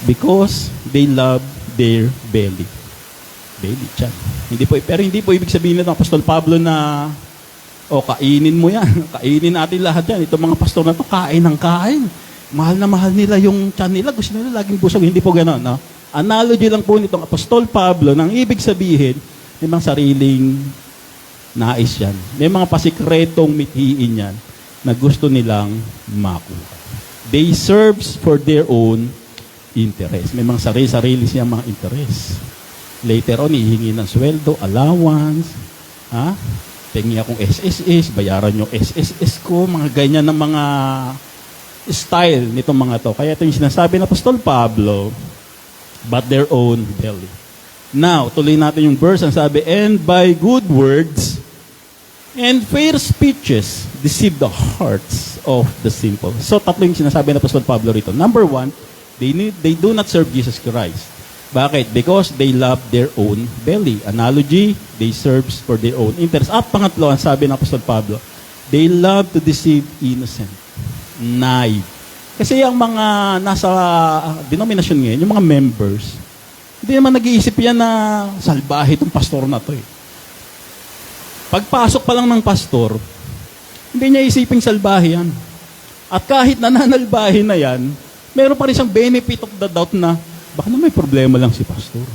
Because they love their belly. Belly, tiyan. Pero hindi po ibig sabihin ng Apostol Pablo na kainin mo yan. Kainin natin lahat yan. Itong mga pastor na to kain ng kain. Mahal na mahal nila yung tiyan nila. Gusto nila laging busog. Hindi po gano'n. No? Analogy lang po nitong Apostol Pablo nang ibig sabihin, may mga sariling nais yan. May mga pasikretong mithiin yan na gusto nilang makuha. They serves for their own interest. May mga sarili-sarili siyang mga interest. Later on, hihingi ng sweldo, allowance, Ha? Pengi akong SSS, bayaran yung SSS ko, mga ganyan ng mga style nitong mga to. Kaya ito yung sinasabi ng Apostol Pablo, but their own belly. Now, tuloy natin yung verse, ang sabi, and by good words and fair speeches deceive the hearts of the simple. So, tatlo yung sinasabi ng Apostol Pablo rito. Number one, they do not serve Jesus Christ. Bakit? Because they love their own belly. Analogy, they serve for their own interest. At pangatlo, ang sabi ng Apostol Pablo, they love to deceive innocent. Naive. Kasi yung mga nasa denomination ngayon, yung mga members, hindi naman nag-iisip yan na salbahe itong pastor na to eh. Pagpasok pa lang ng pastor, hindi niya isiping salbahe yan. At kahit nananalbahe na yan, meron pa rin siyang benefit of the doubt na baka naman may problema lang si pastor.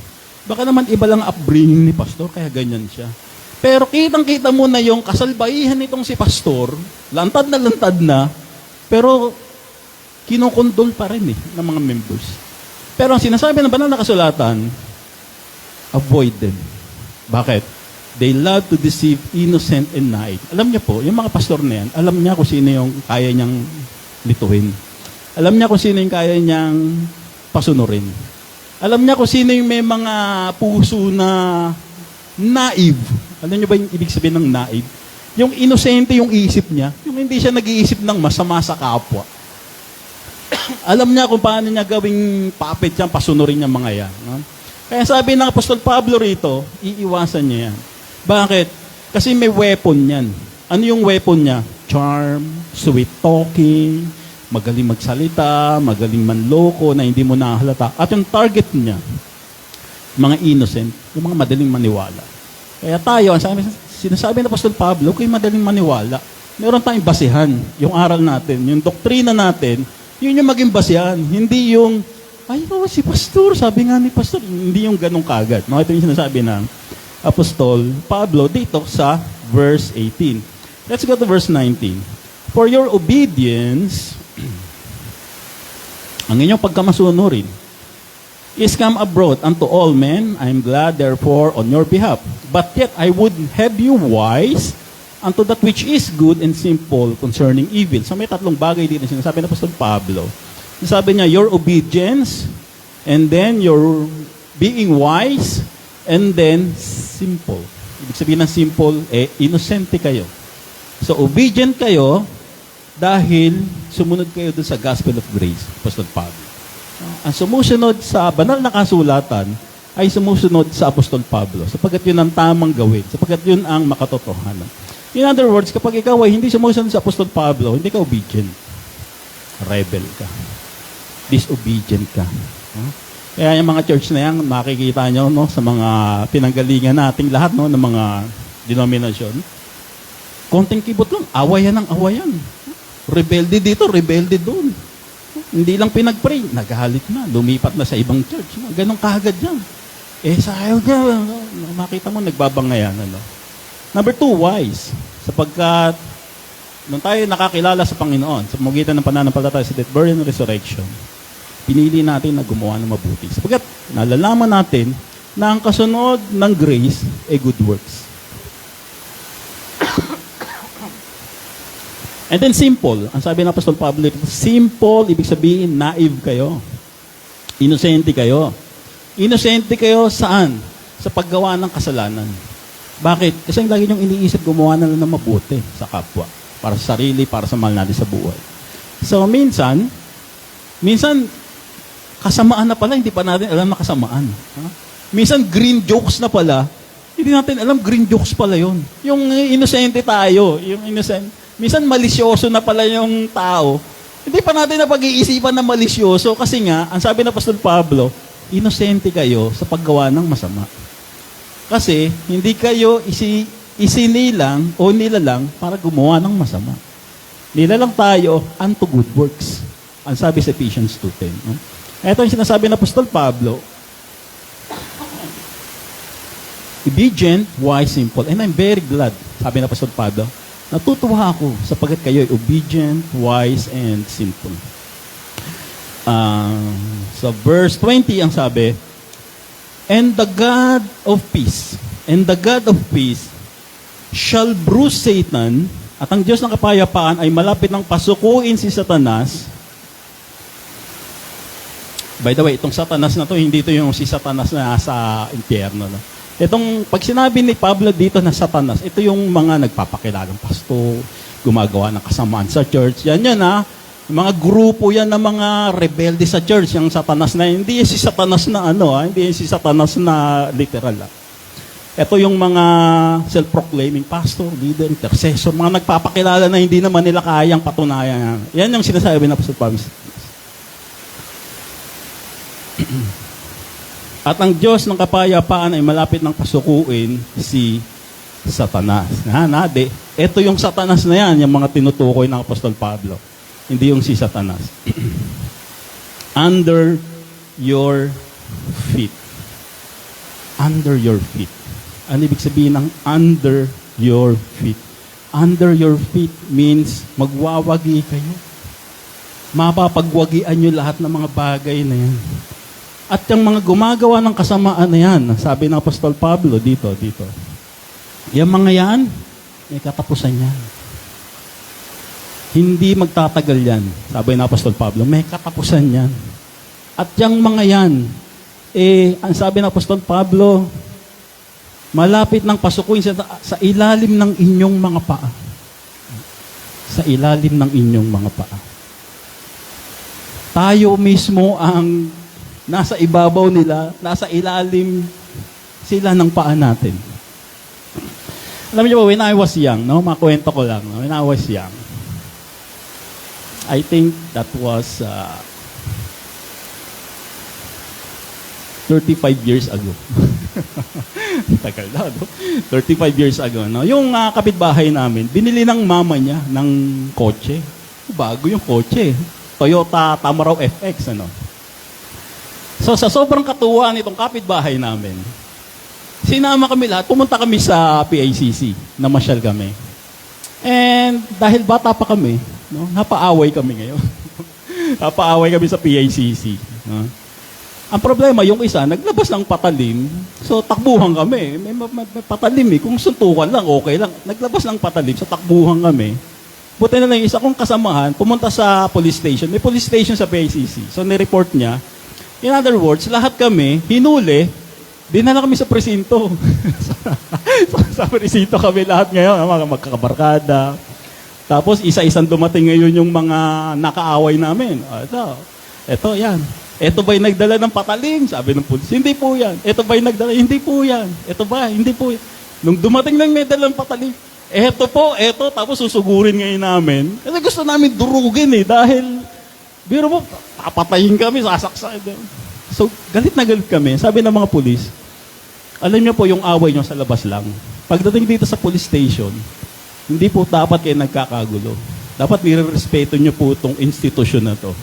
Baka naman iba lang upbringing ni pastor, kaya ganyan siya. Pero kitang-kita mo na yung kasalbahihan nitong si pastor, lantad na, pero kinukondol pa rin ng mga members. Pero ang sinasabi ng banal na kasulatan, avoid them. Bakit? They love to deceive innocent and naive. Alam niya po, yung mga pastor na yan, alam niya kung sino yung kaya niyang lituhin. Alam niya kung sino yung kaya niyang pasunurin. Alam niya kung sino yung may mga puso na naive. Alam niyo ba yung ibig sabihin ng naive? Yung inosente yung isip niya, yung hindi siya nag-iisip ng masama sa kapwa. Alam niya kung paano niya gawing puppet yan, pasunurin niya mga yan. No? Kaya sabi ng Apostol Pablo rito, iiwasan niya yan. Bakit? Kasi may weapon yan. Ano yung weapon niya? Charm, sweet talking, magaling magsalita, magaling manloko na hindi mo nakahalata. At yung target niya, mga innocent, yung mga madaling maniwala. Kaya tayo, sinasabi ng Apostol Pablo, kung madaling maniwala, meron tayong basihan, yung aral natin, yung doktrina natin, yun yung maging basihan. Hindi yung, si pastor, sabi nga ni pastor, hindi yung ganong kagad. No, ito yung sinasabi ng Apostol Pablo dito sa verse 18. Let's go to verse 19. For your obedience, ang inyong pagkamasunurin is come abroad unto all men. I am glad therefore on your behalf. But yet I would have you wise unto that which is good and simple concerning evil. So may tatlong bagay dito sinasabi ng Apostol Pablo. Sabi niya, your obedience, and then your being wise, and then simple. Ibig sabihin ng simple, innocente kayo. So obedient kayo, dahil sumunod kayo dun sa gospel of grace, Apostol Pablo. Ang sumusunod sa banal na kasulatan ay sumusunod sa Apostol Pablo, sapagkat yun ang tamang gawin, sapagkat yun ang makatotohanan. In other words, kapag ikaw ay hindi sumusunod sa Apostol Pablo, hindi ka obedient. Rebel ka. Disobedient ka. Kaya yung mga church na yan, makikita nyo no, sa mga pinanggalingan nating lahat no, ng mga denomination, konting kibot lang, awayan ng awayan. Rebelde dito, rebelde doon. Hindi lang pinag-pray, nagalit na, lumipat na sa ibang church. Ganong kahagad yan. Sayaw niya, makita mo, nagbabangayan. Ano? Number 2, wise. Sapagkat, nung tayo nakakilala sa Panginoon, sa pagitan ng pananampalataya sa death, burial, and resurrection, pinili natin na gumawa ng mabuti. Sapagkat, nalalaman natin na ang kasunod ng grace ay good works. And then simple. Ang sabi ng Apostol Pablo, simple, ibig sabihin, naive kayo. Inosente kayo. Inosente kayo saan? Sa paggawa ng kasalanan. Bakit? Kasi ang lagi niyong iniisip, gumawa na lang ng mabuti sa kapwa. Para sa sarili, para sa mahal natin sa buhay. So, minsan, kasamaan na pala, hindi pa natin alam na kasamaan. Minsan, green jokes na pala, hindi natin alam, green jokes pala yun. Yung inosente tayo, yung innocent. Minsan malisyoso na pala yung tao. Hindi pa natin na pag-iisipan na malisyoso kasi nga, ang sabi ng Apostol Pablo, inosente kayo sa paggawa ng masama. Kasi hindi kayo isinilang o nilalang para gumawa ng masama. Nilalang tayo unto good works. Ang sabi sa Ephesians 2:10. No? Ito yung sinasabi ng Apostol Pablo, obedient, wise, simple. And I'm very glad, sabi ng Apostol Pablo, natutuwa ako sapagkat kayo ay obedient, wise, and simple. Sa verse 20 ang sabi, and the God of peace shall bruise Satan, at ang Diyos ng kapayapaan ay malapit ng pasukuin si Satanas. By the way, itong Satanas na to, hindi ito yung si Satanas na sa impyerno. No? Itong, pag sinabi ni Pablo dito na Satanas, ito yung mga nagpapakilalang pastor, gumagawa ng kasamaan sa church. Yan ha. Yung mga grupo yan ng mga rebelde sa church, yung Satanas na, hindi yung si Satanas na hindi yung si Satanas na literal. Ito yung mga self-proclaiming pastor, leader, intercessor, mga nagpapakilala na hindi naman nila kayang patunayan. Yan yung sinasabi ng Apostle Pablo. At ang Diyos ng kapayapaan ay malapit ng pasukuin si Satanas. Ito yung Satanas na yan, yung mga tinutukoy ng Apostol Pablo. Hindi yung si Satanas. Under your feet. Under your feet. Ano ibig sabihin ng under your feet? Under your feet means magwawagi kayo. Mapapagwagian nyo lahat ng mga bagay na yan. At yung mga gumagawa ng kasamaan na yan, sabi ng Apostol Pablo dito. Yung mga yan, may katapusan yan. Hindi magtatagal yan. Sabi ng Apostol Pablo, may katapusan yan. At yung mga yan, ang sabi ng Apostol Pablo, malapit ng pasukuin sa ilalim ng inyong mga paa. Sa ilalim ng inyong mga paa. Tayo mismo ang nasa ibabaw nila, nasa ilalim sila ng paa natin. Alam niyo ba, when I was young, makwento ko lang, when I was young, I think that was 35 years ago. Tagal na, 35 years ago. Yung kapitbahay namin, binili ng mama niya ng kotse. Bago yung kotse. Toyota Tamaraw FX. So, sa sobrang katuwa nitong kapitbahay namin, sinama kami lahat, pumunta kami sa PICC, namasyal kami. And dahil bata pa kami, napaaway kami ngayon. Napaaway kami sa PICC. Ang problema, yung isa, naglabas ng patalim, so takbuhan kami. May patalim Kung suntukan lang, okay lang. Naglabas ng patalim, so takbuhan kami. Buti na lang yung isa kong kasamahan, pumunta sa police station. May police station sa PICC. So nireport niya. In other words, lahat kami, hinuli, dinala kami sa presinto. Sa presinto kami lahat ngayon, mga magkakabarkada. Tapos isa-isang dumating ngayon yung mga nakaaway namin. Ito, yan. Ito ba'y nagdala ng patalim? Sabi ng pulis, hindi po yan. Ito ba'y nagdala? Hindi po yan. Ito ba? Hindi po yan. Nung dumating lang may dalang patalim, eto po, tapos susugurin ngayon namin. Kasi gusto namin durugin dahil, biro mo, papatayin kami, sasaksak. So, galit na galit kami. Sabi ng mga pulis, alam niyo po yung away niyo sa labas lang. Pagdating dito sa police station, hindi po dapat kayo nagkakagulo. Dapat nire-respeto niyo po itong institusyon na to.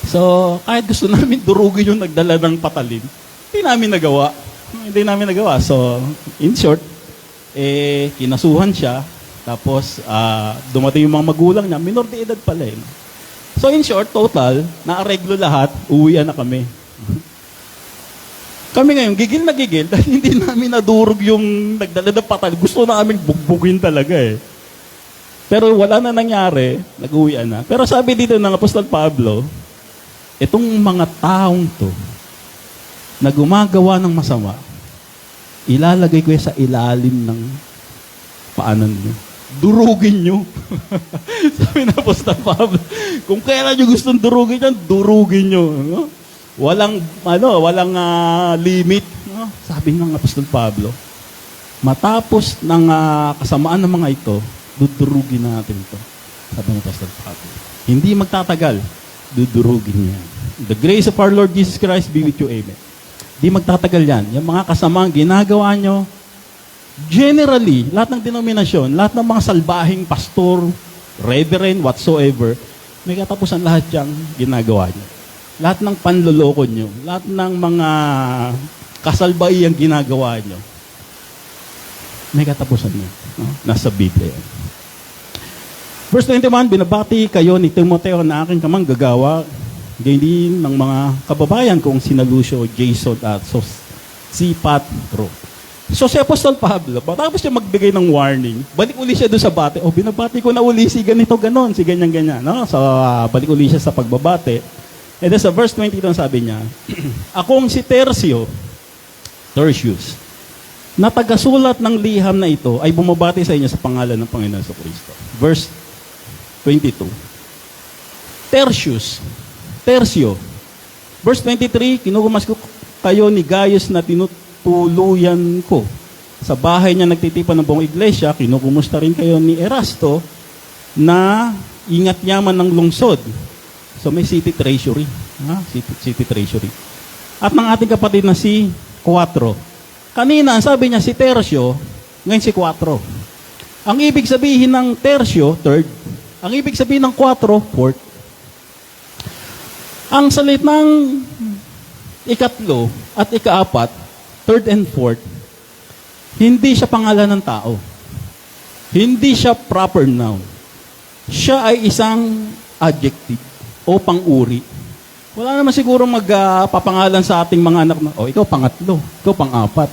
So, kahit gusto namin durugin yung nagdala ng patalim, hindi namin nagawa. So, in short, kinasuhan siya, tapos dumating yung mga magulang niya, minor de edad pala So, in short, total, naareglo lahat, uwian na kami. Kami ngayon, gigil na gigil, dahil hindi namin nadurog yung nagdala ng patalim. Gusto na kaming bugbugin talaga Pero wala na nangyari, nag-uwian na. Pero sabi dito ng Apostol Pablo, itong mga taong to na gumagawa ng masama, ilalagay ko sa ilalim ng paanan nyo. Durugin nyo. Sabi na Apostol Pablo, kung kailan nyo gustong durugin yan, durugin nyo. Walang limit. Sabi ng Apostol Pablo, matapos ng kasamaan ng mga ito, dudurugin natin ito. Sabi ng Apostol Pablo. Hindi magtatagal, dudurugin niya. The grace of our Lord Jesus Christ be with you. Amen. Di magtatagal yan. Yung mga kasamaang ginagawa nyo, generally, lahat ng denominasyon, lahat ng mga salbahing pastor, reverend, whatsoever, may katapusan lahat yung ginagawa nyo. Lahat ng panloloko nyo, lahat ng mga kasalbaihang ginagawa nyo, may katapusan nyo. Nasa Biblia yan. Verse 21, binabati kayo ni Timoteo na aking kamanggagawa, gayon ng mga kababayan kong sina Lucio, Jason at Sipat Ro. So si Apostol Pablo, tapos siya magbigay ng warning, balik uli siya doon sa bate. Binabati ko na uli si ganito, ganon, si ganyan-ganyan. No? So balik uli siya sa pagbabate. And then sa verse 22 sabi niya, akong si Tertius, na tagasulat ng liham na ito ay bumabati sa inyo sa pangalan ng Panginoon sa Kristo. Verse 22. Tertio. Verse 23, kinukumas ko kayo ni Gaius na tinutuluyan ko. Sa bahay niya nagtitipan ng buong iglesia, kinukumusta rin kayo ni Erasto na ingat yaman ng lungsod. So may city treasury. City treasury. At ng ating kapatid na si Quatro. Kanina, sabi niya si Tertio, ngayon si Quatro. Ang ibig sabihin ng Tertio, third. Ang ibig sabihin ng Quatro, fourth. Ang salitang ikatlo at ikaapat, third and fourth, hindi siya pangalan ng tao. Hindi siya proper noun. Siya ay isang adjective o pang-uri. Wala naman siguro magpapangalan sa ating mga anak na, ikaw pangatlo, ikaw pang-apat.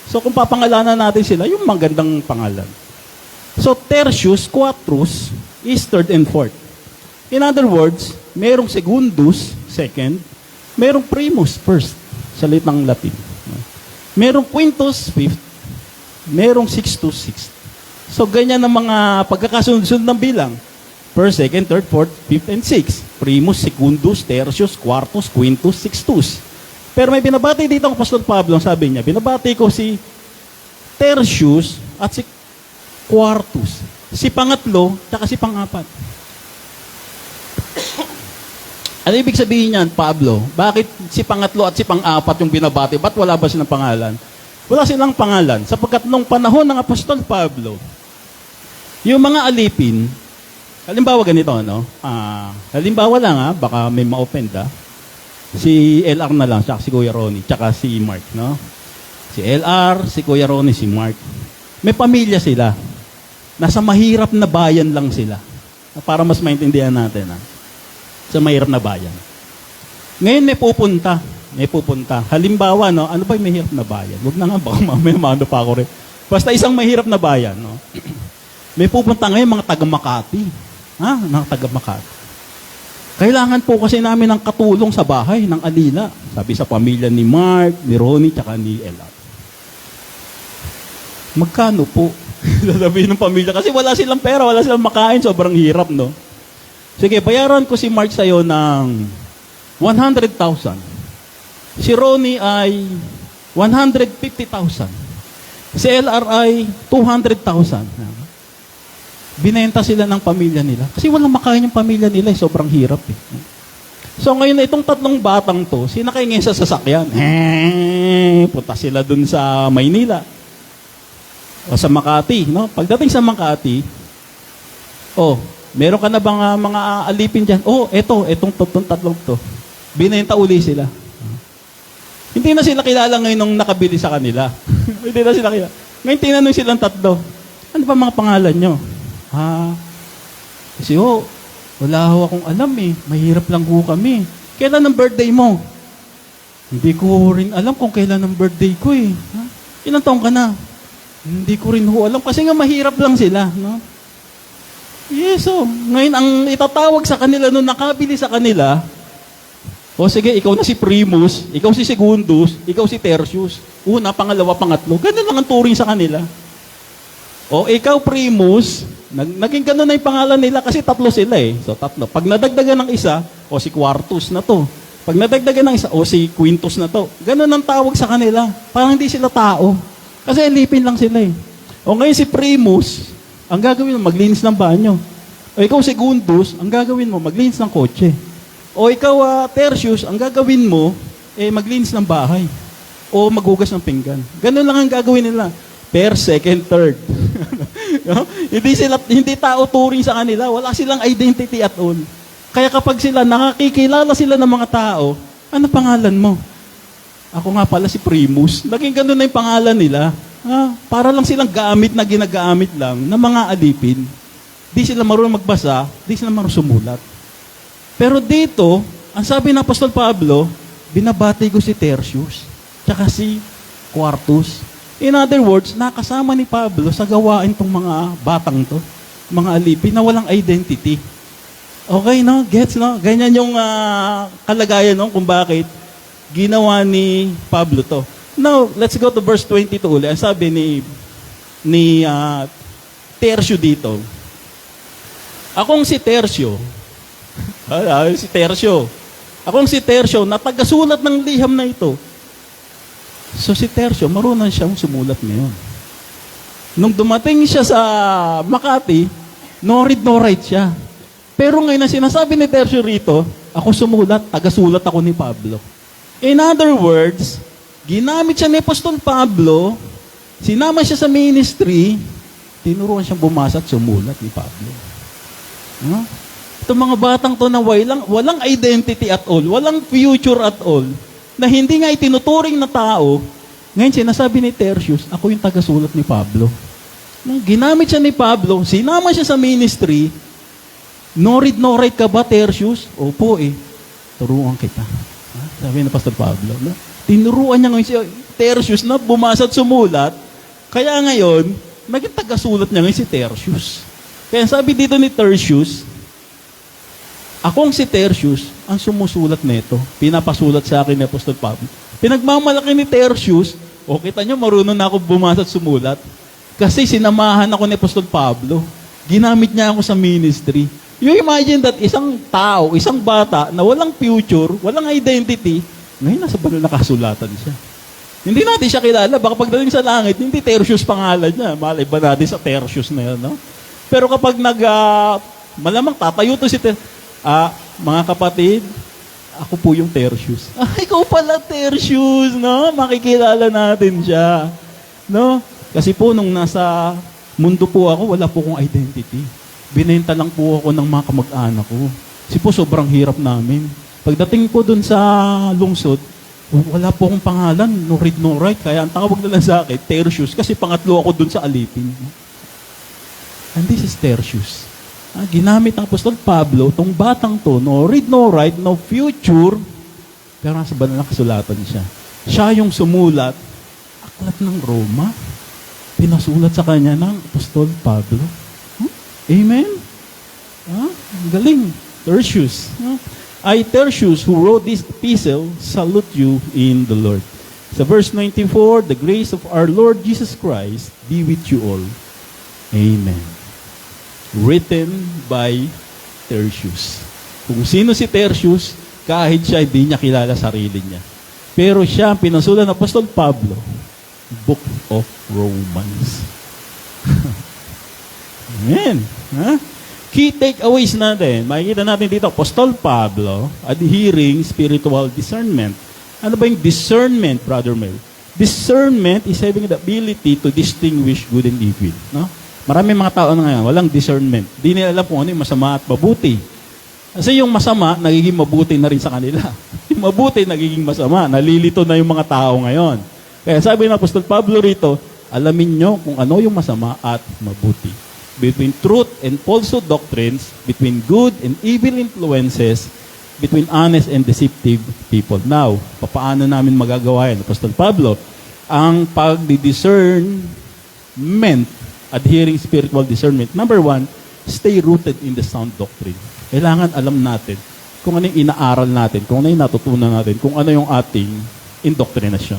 So kung papangalanan natin sila, yung magandang pangalan. So Tertius, Quatrus is third and fourth. In other words, merong secundus, second, merong primus, first, sa litang Latin. Merong quintus, fifth, merong sixtus, sixth. So ganyan ang mga pagkakasunod-sunod ng bilang. First, second, third, fourth, fifth, and sixth. Primus, secundus, tertius, quartus, quintus, sixtus. Pero may binabati dito ang Apostol Pablo, sabi niya, binabati ko si Tertius at si Quartus. Si pangatlo, tsaka si pangapat. Ano ibig sabihin niyan, Pablo? Bakit si pangatlo at si pang-apat yung binabati? Ba't wala ba silang pangalan? Wala silang pangalan. Sapagkat nung panahon ng Apostol Pablo, yung mga alipin, halimbawa ganito, no? Halimbawa lang, baka may ma-offend, si LR na lang, siya si Kuya Ronnie, tsaka si Mark, no? Si LR, si Kuya Ronnie, si Mark. May pamilya sila. Nasa mahirap na bayan lang sila. Para mas maintindihan natin, sa mahirap na bayan. Ngayon may pupunta. Halimbawa, no, ano ba yung mahirap na bayan? Huwag na nga, baka mamaya maano pa ako rin. Basta isang mahirap na bayan, no? May pupunta ngayon mga taga Makati. Mga taga Makati. Kailangan po kasi namin ng katulong sa bahay ng Alila. Sabi sa pamilya ni Mark, ni Ronnie, tsaka ni Ella. Magkano po? Sasabihin ng pamilya. Kasi wala silang pera, wala silang makain. Sobrang hirap, no? Sige, bayaran ko si Mark sa'yo ng 100,000. Si Ronnie ay 150,000. Si LR ay 200,000. Binenta sila ng pamilya nila. Kasi walang makain yung pamilya nila. Sobrang hirap. So ngayon, itong tatlong batang to, sinakay ngayon sa sasakyan. Punta sila dun sa Maynila. O sa Makati. No? Pagdating sa Makati, meron ka na bang mga alipin dyan? Itong tatlong to. Binenta uli sila. Hindi na sila kilala ngayon nung nakabili sa kanila. Hindi na sila kilala. Ngayon tinanong silang tatlo, ano ba mga pangalan nyo? Kasi wala ho akong alam Mahirap lang ho kami. Kailan ang birthday mo? Hindi ko rin alam kung kailan ang birthday ko Ilang taong ka na? Hindi ko rin ho alam. Kasi nga mahirap lang sila. No? Yes, ngayon ang itatawag sa kanila nung nakabili sa kanila, sige, ikaw na si Primus, ikaw si Secundus, ikaw si Tertius. Una, pangalawa, pangatlo. Ganun lang ang turing sa kanila. Ikaw Primus, naging ganun na yung pangalan nila kasi tatlo sila So, tatlo. Pag nadagdagan ng isa, si Quartus na to. Pag nadagdagan ng isa, si Quintus na to. Ganun ang tawag sa kanila. Parang hindi sila tao. Kasi alipin lang sila ngayon si Primus, ang gagawin mo, maglinis ng banyo. Ikaw Secundus, ang gagawin mo, maglinis ng kotse. Ikaw Tertius, ang gagawin mo, maglinis ng bahay. O maghugas ng pinggan. Ganun lang ang gagawin nila. First, second, third. Hindi tao turing sa kanila. Wala silang identity at all. Kaya kapag sila nakakikilala sila ng mga tao, ano pangalan mo? Ako nga pala si Primus. Naging ganun na yung pangalan nila. Para lang silang gamit na ginagamit lang ng mga alipin. Di sila marunong magbasa, di sila marunong sumulat. Pero dito, ang sabi ng Apostol Pablo, binabati ko si Tertius, tsaka si Quartus. In other words, nakasama ni Pablo sa gawain tong mga batang to, mga alipin na walang identity. Okay, no? Gets, no? Ganyan yung kalagayan, no? Kung bakit ginawa ni Pablo to. Now, let's go to verse 22 ulit. Ang sabi ni Tertio dito, akong si Tertio, akong si Tertio, na tagasulat ng liham na ito. So si Tertio, marunong siyang sumulat ngayon. Nung dumating siya sa Makati, no read, no write siya. Pero ngayon na sinasabi ni Tertio rito, ako sumulat, tagasulat ako ni Pablo. In other words, ginamit siya ni Apostol Pablo, sinama siya sa ministry, tinuruan siyang bumasa at sumulat ni Pablo. Huh? Itong mga batang to na walang identity at all, walang future at all, na hindi nga itinuturing na tao, ngayon sinasabi ni Tertius, ako yung tagasulat ni Pablo. Ginamit siya ni Pablo, sinama siya sa ministry, no read, no write ka ba, Tertius? Opo turuan kita. Sabi ni Pastor Pablo. No? Tinuruan niya ngayon si Tertius na bumasa at sumulat, kaya ngayon, maging tagasulat niya ngayon si Tertius. Kaya sabi dito ni Tertius, akong si Tertius ang sumusulat nito. Pinapasulat sa akin ni Apostol Pablo. Pinagmamalaki ni Tertius, kita nyo, marunong na ako bumasa at sumulat. Kasi sinamahan ako ni Apostol Pablo. Ginamit niya ako sa ministry. You imagine that isang tao, isang bata na walang future, walang identity, ngayon nasa banal na kasulatan siya. Hindi natin siya kilala. Baka pagdating sa langit, hindi Tertius pangalan niya. Malay ba natin sa Tertius na yan, no? Pero kapag malamang tatayo to si Tertius, mga kapatid, ako po yung Tertius. Ikaw pala Tertius, no? Makikilala natin siya. No? Kasi po, nung nasa mundo po ako, wala po akong identity. Binenta lang po ako ng mga kamag-anak ko. Kasi po, sobrang hirap namin. Pagdating po dun sa lungsod, wala po akong pangalan, no read, no write. Kaya ang tawag na lang sa akin, Tertius, kasi pangatlo ako dun sa alipin. And this is Tertius. Ginamit ng Apostol Pablo, tong batang to, no read, no write, no future, pero nasa banal na kasulatan siya. Siya yung sumulat, aklat ng Roma, pinasulat sa kanya ng Apostol Pablo. Amen? Galing. Tertius. I, Tertius, who wrote this epistle, salute you in the Lord. Sa verse 94, the grace of our Lord Jesus Christ be with you all. Amen. Written by Tertius. Kung sino si Tertius, kahit siya hindi niya kilala sarili niya. Pero siya ang pinasulat ng Apostol Pablo, Book of Romans. Amen. Key takeaways natin. Makikita natin dito, Apostol Pablo, adhering spiritual discernment. Ano ba yung discernment, Brother Mel? Discernment is having the ability to distinguish good and evil. No? Maraming mga tao na ngayon, walang discernment. Di nila alam kung ano yung masama at mabuti. Kasi yung masama, nagiging mabuti na rin sa kanila. Yung mabuti, nagiging masama. Nalilito na yung mga tao ngayon. Kaya sabi ng Apostol Pablo rito, alamin nyo kung ano yung masama at mabuti. Between truth and falsehood doctrines, between good and evil influences, between honest and deceptive people. Now, paano namin magagawa yan? Apostol Pablo, ang pag-discernment, adhering spiritual discernment. Number 1, stay rooted in the sound doctrine. Kailangan alam natin kung ano yung inaaral natin, kung ano yung natutunan natin, kung ano yung ating indoctrination.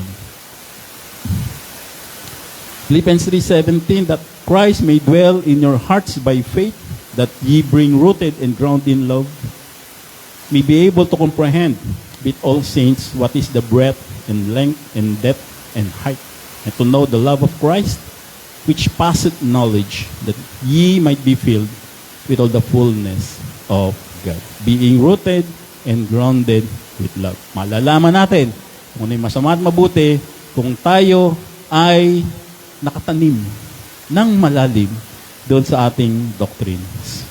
Philippians 3:17, that Christ may dwell in your hearts by faith, that ye being rooted and grounded in love, may be able to comprehend with all saints what is the breadth and length and depth and height, and to know the love of Christ, which passeth knowledge, that ye might be filled with all the fullness of God. Being rooted and grounded with love. Malalaman natin kung ano yung masama at mabuti kung tayo ay nakatanim ng malalim doon sa ating doctrines.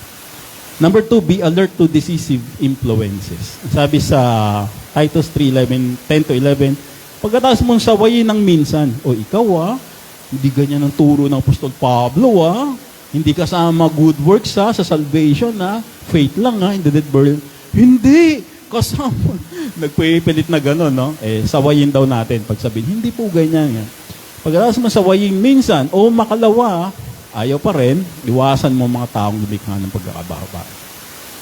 Number 2, be alert to decisive influences. Sabi sa Titus 3:11, 10-11, pagkatapos mong sawayin ng minsan, ikaw hindi ganyan ang turo ng Apostol Pablo, hindi kasama good works sa salvation, faith lang in the dead burial. Hindi, kasama. Nagpipilit na gano'n, no? Sawayin daw natin pag sabihin, hindi po ganyan. Pagkatapos mo sawayin minsan o makalawa, ayaw pa rin, iwasan mo mga taong lumikha ng pagkakabahabahagi.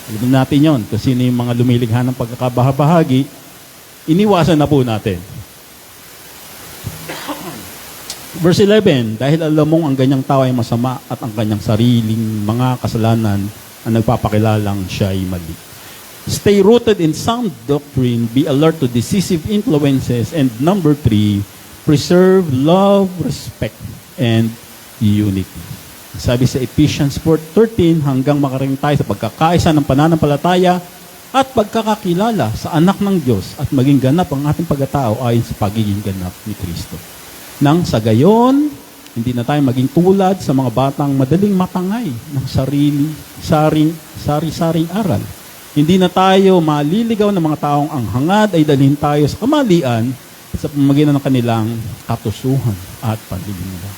Alam natin yon, kung sino yung mga lumilikha ng pagkakabahabahagi, iniwasan na po natin. Verse 11, dahil alam mong ang ganyang tao ay masama at ang kanyang sariling mga kasalanan ang nagpapakilalang siya ay mali. Stay rooted in sound doctrine, be alert to decisive influences, and number 3, preserve love, respect, and unity. Sabi sa Ephesians 4:13, hanggang makarating tayo sa pagkakaisa ng pananampalataya at pagkakakilala sa anak ng Diyos at maging ganap ang ating pagkatao ayon sa pagiging ganap ni Kristo. Nang sa gayon, hindi na tayo maging tulad sa mga batang madaling matangay ng sari-saring aral. Hindi na tayo maliligaw ng mga taong ang hangad ay dalhin tayo sa kamalian sa pamamagitan ng kanilang katusuhan at panlilingala.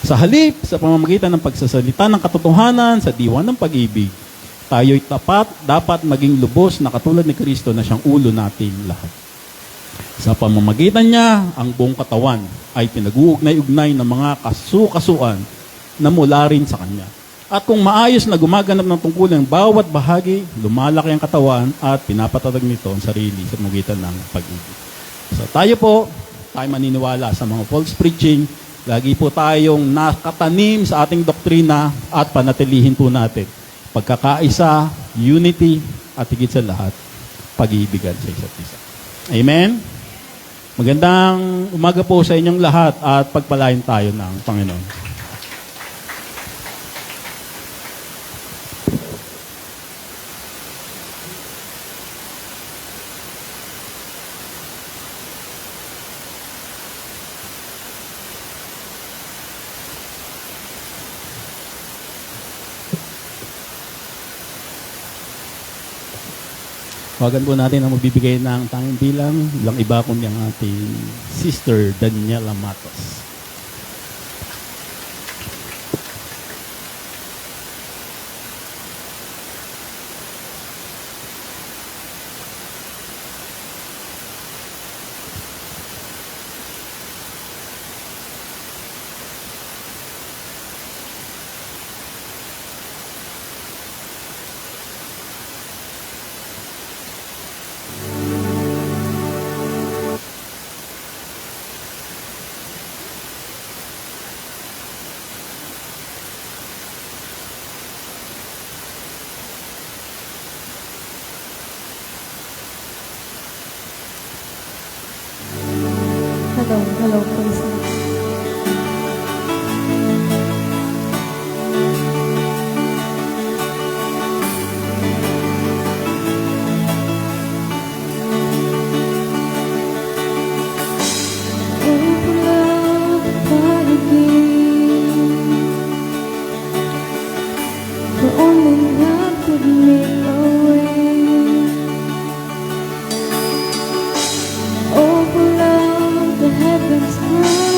Sa halip, sa pamamagitan ng pagsasalita ng katotohanan sa diwa ng pag-ibig, tayo'y dapat maging lubos na katulad ni Kristo na siyang ulo nating lahat. Sa pamamagitan niya, ang buong katawan ay pinag-uugnay-ugnay ng mga kasukasuan na mula rin sa Kanya. At kung maayos na gumaganap ng tungkulin ng bawat bahagi, lumalaki ang katawan at pinapatatag nito ang sarili sa pamamagitan ng pag-ibig. So tayo maniniwala sa mga false preaching. Lagi po tayong nakatanim sa ating doktrina at panatilihin po natin pagkakaisa, unity, at higit sa lahat, pag-iibigan sa isa't isa. Amen? Magandang umaga po sa inyong lahat at pagpalain tayo ng Panginoon. Tawagan po natin ang magbibigay ng tanging bilang, ilang iba kundi ang ating Sister Daniela Matos. Hello, praise the Lord. Oh, for love, the heavens cry.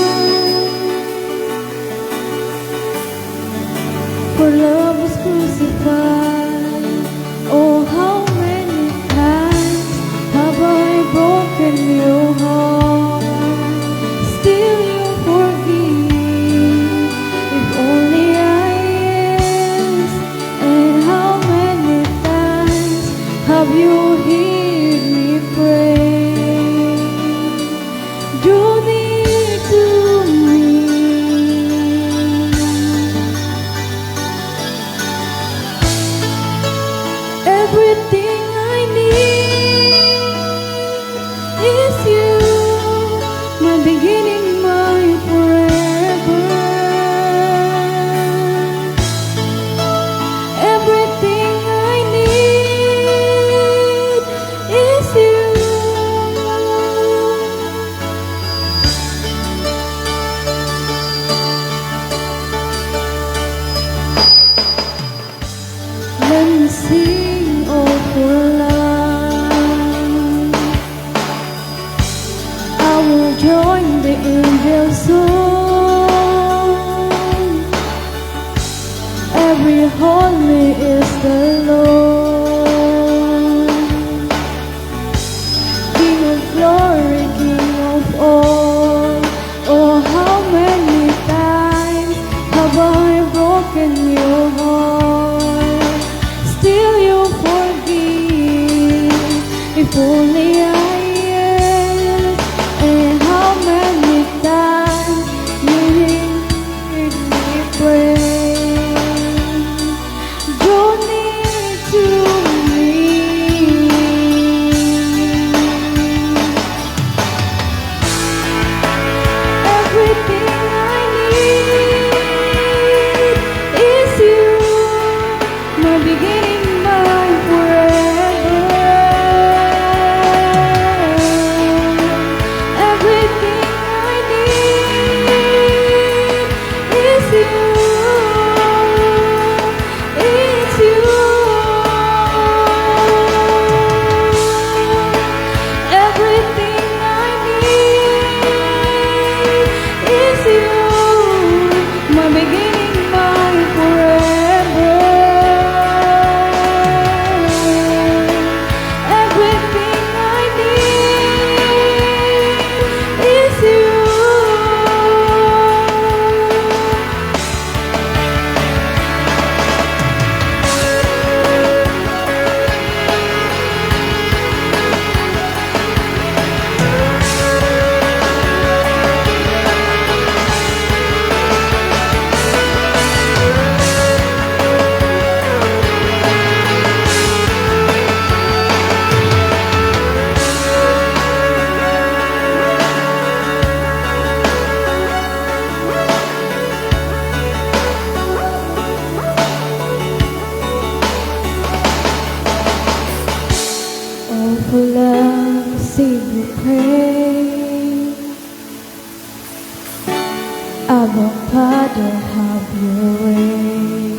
Father, have your way.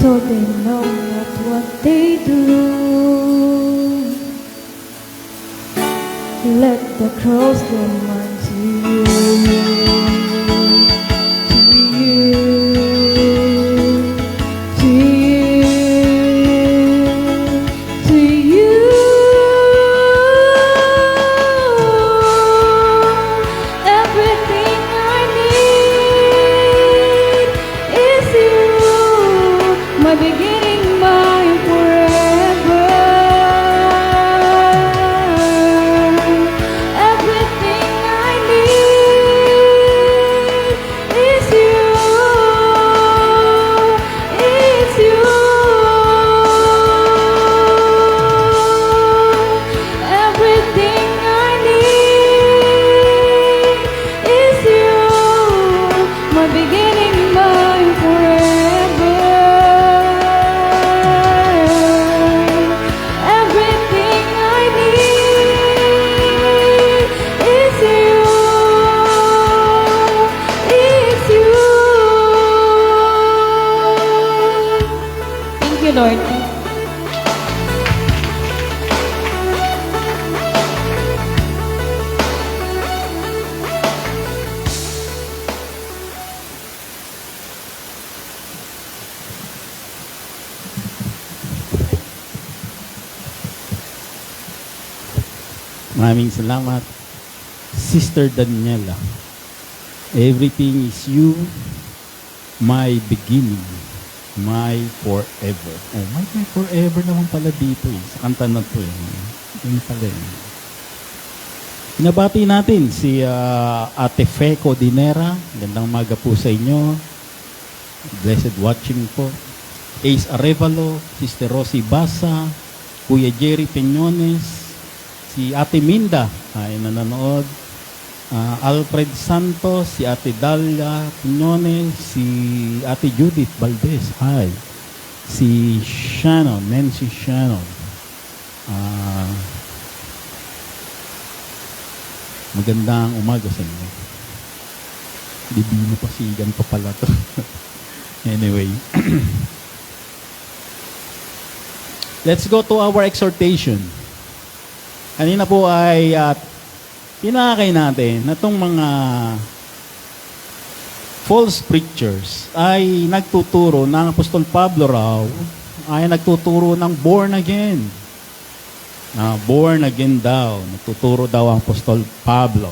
Though they know not what they do, let the cross remind to you, to you, to you, to you. Everything I need is you, my beginning, my forever. Everything I need is you, is you. Everything I need is you, my beginning, my forever. Everything I need is you, is you. Thank you, Lord. Maraming salamat, Sister Daniela. Everything is you, my beginning, my forever. Oh, my forever naman pala dito eh. Sa kanta na to eh. Yun pala eh. Pinabati natin si Ate Feco Dinera. Gandang umaga po sa inyo. Blessed watching po. Ace Arevalo, Sister Rosie Basa, Kuya Jerry Peñones, si Ate Minda ay nanonood, Alfred Santos, si Ate Dalia Piñones, si Ate Judith Valdez, hi, si Shannon, Nancy Shannon, magandang umaga sa inyo. Divino Pasigan pa pala to. Anyway, let's go to our exhortation. Kanina po ay tinakay natin na itong mga false preachers ay nagtuturo ng Apostol Pablo raw, ay nagtuturo ng born again. Born again daw. Nagtuturo daw ang Apostol Pablo.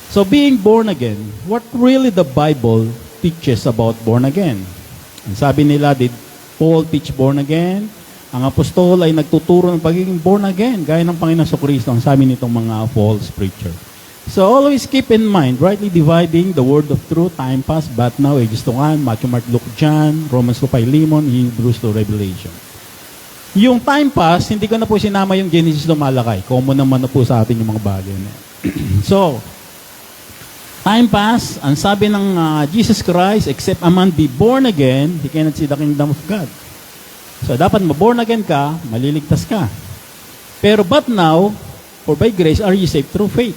So being born again, what really the Bible teaches about born again? Ang sabi nila, did Paul teach born again? Ang apostol ay nagtuturo ng pagiging born again, gaya ng Panginoon Kristo, ang sabi nitong mga false preacher. So always keep in mind, rightly dividing the word of truth, time past, but now, ages to come, Matthew, Mark, Luke, John, Romans to Philemon, Hebrews to Revelation. Yung time past, hindi ko na po sinama yung Genesis to Malakay. Common naman na po sa atin yung mga bagay na yan. So, time past, ang sabi ng Jesus Christ, except a man be born again, he cannot see the kingdom of God. So, dapat ma-born again ka, maliligtas ka. Pero but now, for by grace are ye saved through faith.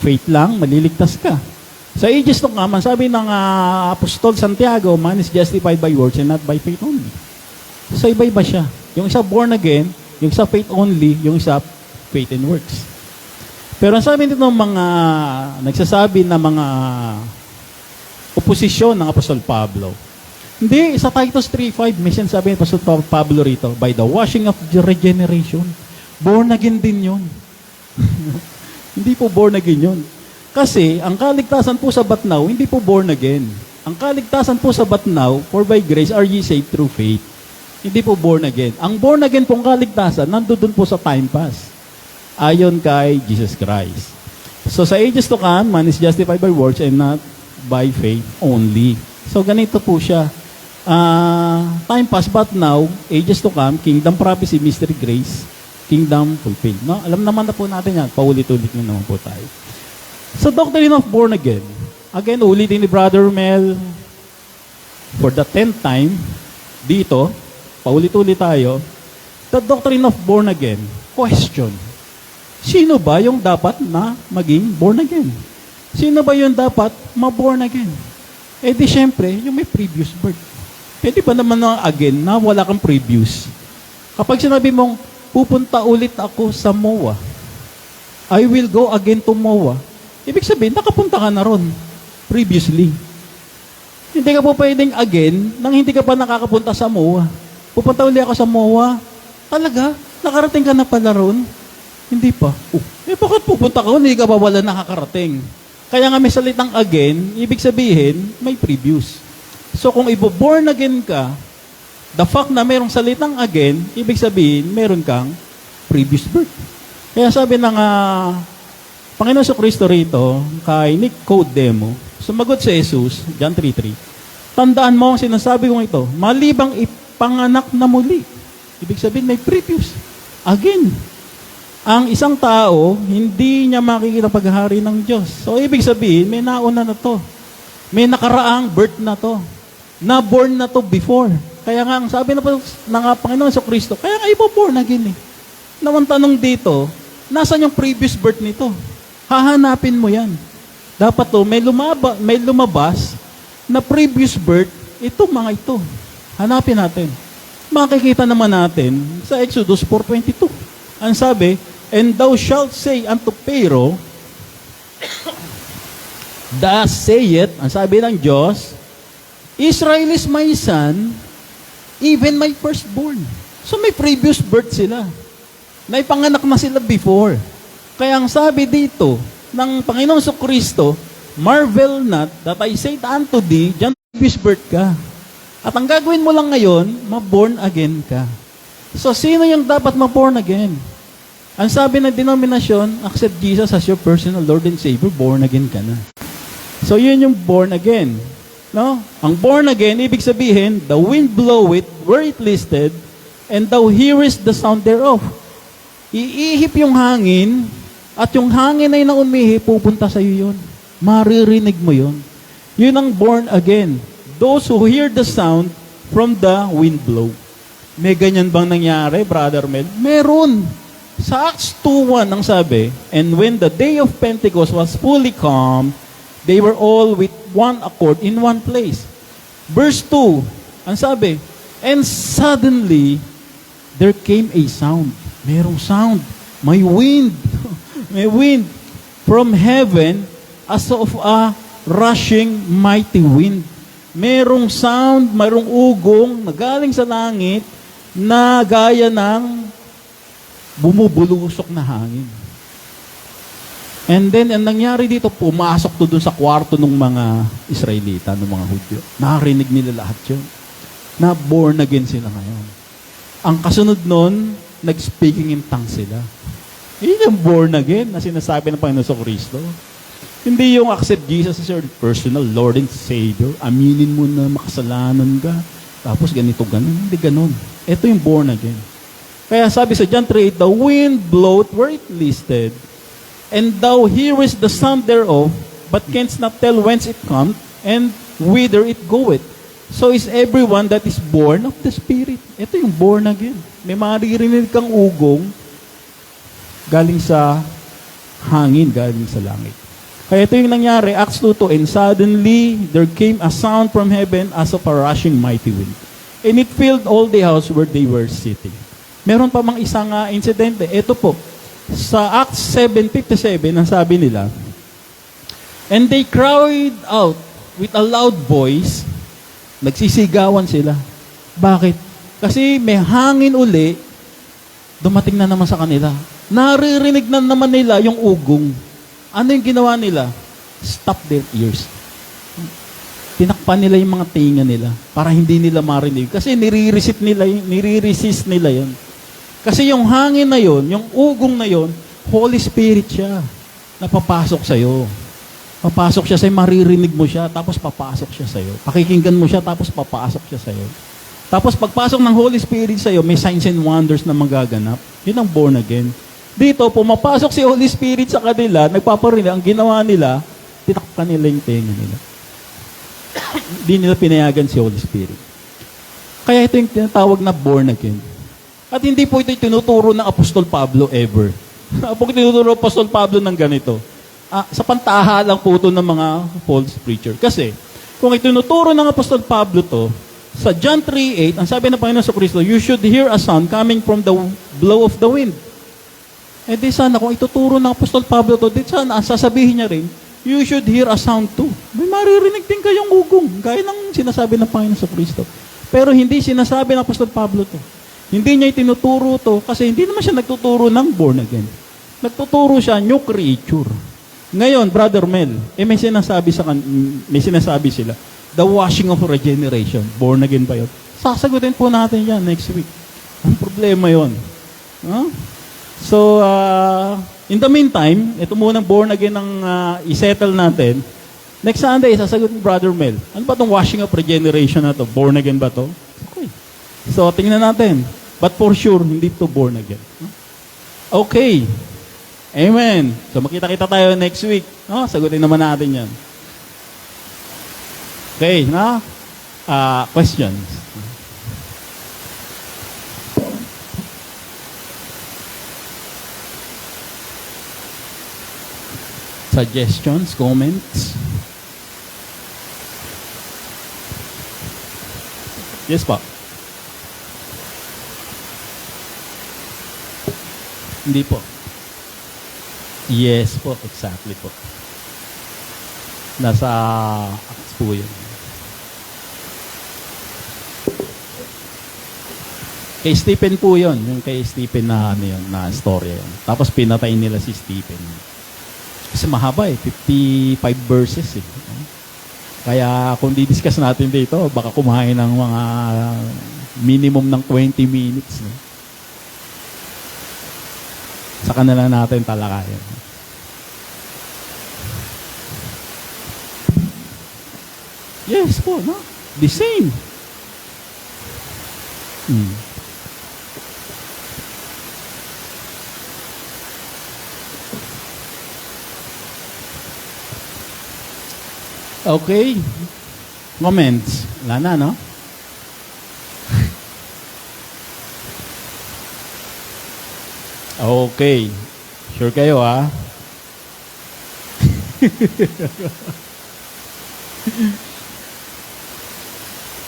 Faith lang, maliligtas ka. Sa ages to come, sabi ng Apostol Santiago, man is justified by works and not by faith only. So, iba-iba siya. Yung isa born again, yung isa faith only, yung isa faith and works. Pero ang sabi nito ng mga nagsasabi na mga oposisyon ng Apostol Pablo, hindi, sa Titus 3:5, may sinasabi ni Apostol Pablo rito, by the washing of regeneration, born again din yun. Hindi po born again yun. Kasi, ang kaligtasan po sa batnaw, hindi po born again. Ang kaligtasan po sa batnaw, for by grace are ye saved through faith. Hindi po born again. Ang born again pong kaligtasan, nandoon po sa time pass. Ayon kay Jesus Christ. So, sa ages to come, man is justified by works and not by faith only. So, ganito po siya. Time pass, but now, ages to come, kingdom prophecy, mystery grace, kingdom fulfilled. No? Alam naman na po natin yan. Paulit-ulit na naman po tayo. So, doctrine of born again. Again, ulitin ni Brother Mel for the 10th time dito, paulit-ulit tayo. The doctrine of born again. Question. Sino ba yung dapat na maging born again? Sino ba yun dapat ma-born again? Eh di syempre, yung may previous birth. Pwede pa naman na again na wala kang previous. Kapag sinabi mong, pupunta ulit ako sa MOA, I will go again to MOA, ibig sabihin, nakapunta ka na ron previously. Hindi ka po pwedeng again nang hindi ka pa nakakapunta sa MOA. Pupunta ulit ako sa MOA. Talaga? Nakarating ka na pala ron? Hindi pa. Bakit pupunta ka? Hindi ka pa wala nakakarating. Kaya nga may salitang again, ibig sabihin, may previous. So kung ibo-born again ka, the fact na mayroong salitang again, ibig sabihin, meron kang previous birth. Kaya sabi ng Panginoon Kristo rito, kay Nicodemo, sumagot si Jesus, John 3:3, tandaan mo ang sinasabi kong ito, malibang ipanganak na muli. Ibig sabihin, may previous. Again. Ang isang tao, hindi niya makikita paghahari ng Diyos. So, ibig sabihin, may nauna na to. May nakaraang birth na to. Na-born na to before. Kaya nga, ang sabi na po ng Panginoon sa Kristo, kaya nga ibo-born again eh. Nawang tanong dito, nasan yung previous birth nito? Hahanapin mo yan. Dapat to, may lumabas na previous birth, ito mga ito. Hanapin natin. Makikita naman natin sa Exodus 4:22. Ang sabi, and thou shalt say unto Pharaoh, thus saith, ang sabi ng Diyos, Israel is my son, even my firstborn. So may previous birth sila. Naipanganak na sila before. Kaya ang sabi dito ng Panginoon Kristo, marvel not that I said unto thee, diyan previous birth ka. At ang gagawin mo lang ngayon, ma-born again ka. So sino yung dapat ma-born again? Ang sabi ng denominasyon, accept Jesus as your personal Lord and Savior, born again ka na. So yun yung born again. No? Ang born again, ibig sabihin, the wind bloweth where it listed, and thou hearest the sound thereof. Iihip yung hangin, at yung hangin ay na umihip, pupunta sa iyo yun. Maririnig mo yun. Yun ang born again. Those who hear the sound from the wind blow. May ganyan bang nangyari, Brother Mel? Meron. Sa Acts 2:1 ang sabi, and when the day of Pentecost was fully come, they were all with one accord in one place. Verse 2, ang sabi, and suddenly, there came a sound. Merong sound. May wind. May wind from heaven as of a rushing mighty wind. Merong sound, merong ugong na galing sa langit na gaya ng bumubulusok na hangin. And then, ang nangyari dito, pumasok to dun sa kwarto ng mga Israelita, ng mga Hudyo. Nakarinig nila lahat yun. Na born again sila ngayon. Ang kasunod nun, nag-speaking in tongues sila. Yun yung born again na sinasabi ng Panginoon sa Kristo. Hindi yung accept Jesus as your personal Lord and Savior. Aminin mo na makasalanan ka. Tapos ganito, ganun. Hindi ganun. Ito yung born again. Kaya sabi sa John 3:8, the wind bloweth where it listed, and thou hearest the sound thereof, but canst not tell whence it cometh, and whither it goeth. So is everyone that is born of the Spirit. Ito yung born again. May maririnig kang ugong galing sa hangin, galing sa langit. Kaya ito yung nangyari, Acts 2:2, and suddenly there came a sound from heaven as of a rushing mighty wind, and it filled all the house where they were sitting. Meron pa mang isang insidente. Ito po, sa Acts 7:57, ang sabi nila, and they cried out with a loud voice, nagsisigawan sila. Bakit? Kasi may hangin uli, dumating na naman sa kanila. Naririnig na naman nila yung ugong. Ano yung ginawa nila? Stop their ears. Tinakpan nila yung mga tinga nila para hindi nila marinig. Kasi nire-resist nila yun. Kasi yung hangin na yun, yung ugong na yun, Holy Spirit siya. Napapasok sa'yo. Papasok siya sa'yo, maririnig mo siya, tapos papasok siya sa'yo. Pakikinggan mo siya, tapos papasok siya sa'yo. Tapos pagpasok ng Holy Spirit sa'yo, may signs and wonders na magaganap. Yun ang born again. Dito, pumapasok si Holy Spirit sa kanila, nagpaparinig, ang ginawa nila, tinakpan nila yung tenga nila. Hindi nila pinayagan si Holy Spirit. Kaya ito yung tinatawag na born again. At hindi po ito tinuturo ng Apostol Pablo ever. Pag tinuturo ng Apostol Pablo ng ganito, sa pantaha lang po ito ng mga false preacher. Kasi, kung itinuturo ng Apostol Pablo to, sa John 3:8, ang sabi ng Panginoon sa Kristo, you should hear a sound coming from the blow of the wind. Eh di sana, kung ituturo ng Apostol Pablo to, di sana, sasabihin niya rin, you should hear a sound too. May maririnig din kayong ugong, gaya ng sinasabi ng Panginoon sa Kristo. Pero hindi sinasabi ng Apostol Pablo to. Hindi niya itinuturo to, kasi hindi naman siya nagtuturo ng born again. Nagtuturo siya, new creature. Ngayon, Brother Mel, may sinasabi sila, the washing of regeneration. Born again ba yun? Sasagutin po natin yan next week. Ang problema yun. Huh? So, in the meantime, ito munang born again ang isettle natin. Next Sunday, sasagutin Brother Mel. Ano ba itong washing of regeneration na to? Born again ba to? Okay. So, tingnan natin. But for sure, hindi to born again. Okay. Amen. So, makita-kita tayo next week. Sagutin naman natin yan. Okay, na? Questions? Suggestions? Comments? Yes, pa. Hindi po. Yes po, exactly po. Nasa Acts po yun. Kay Stephen po yun. Yung kay Stephen na, na story yun. Tapos pinatay nila si Stephen. Kasi mahaba 55 verses eh. Kaya kung di-discuss natin dito, baka kumain ng mga minimum ng 20 minutes. No? Saka na lang natin talakayan. Yes po, no? The same. Okay. Comments. Wala na, no? Okay. Sure kayo, ha?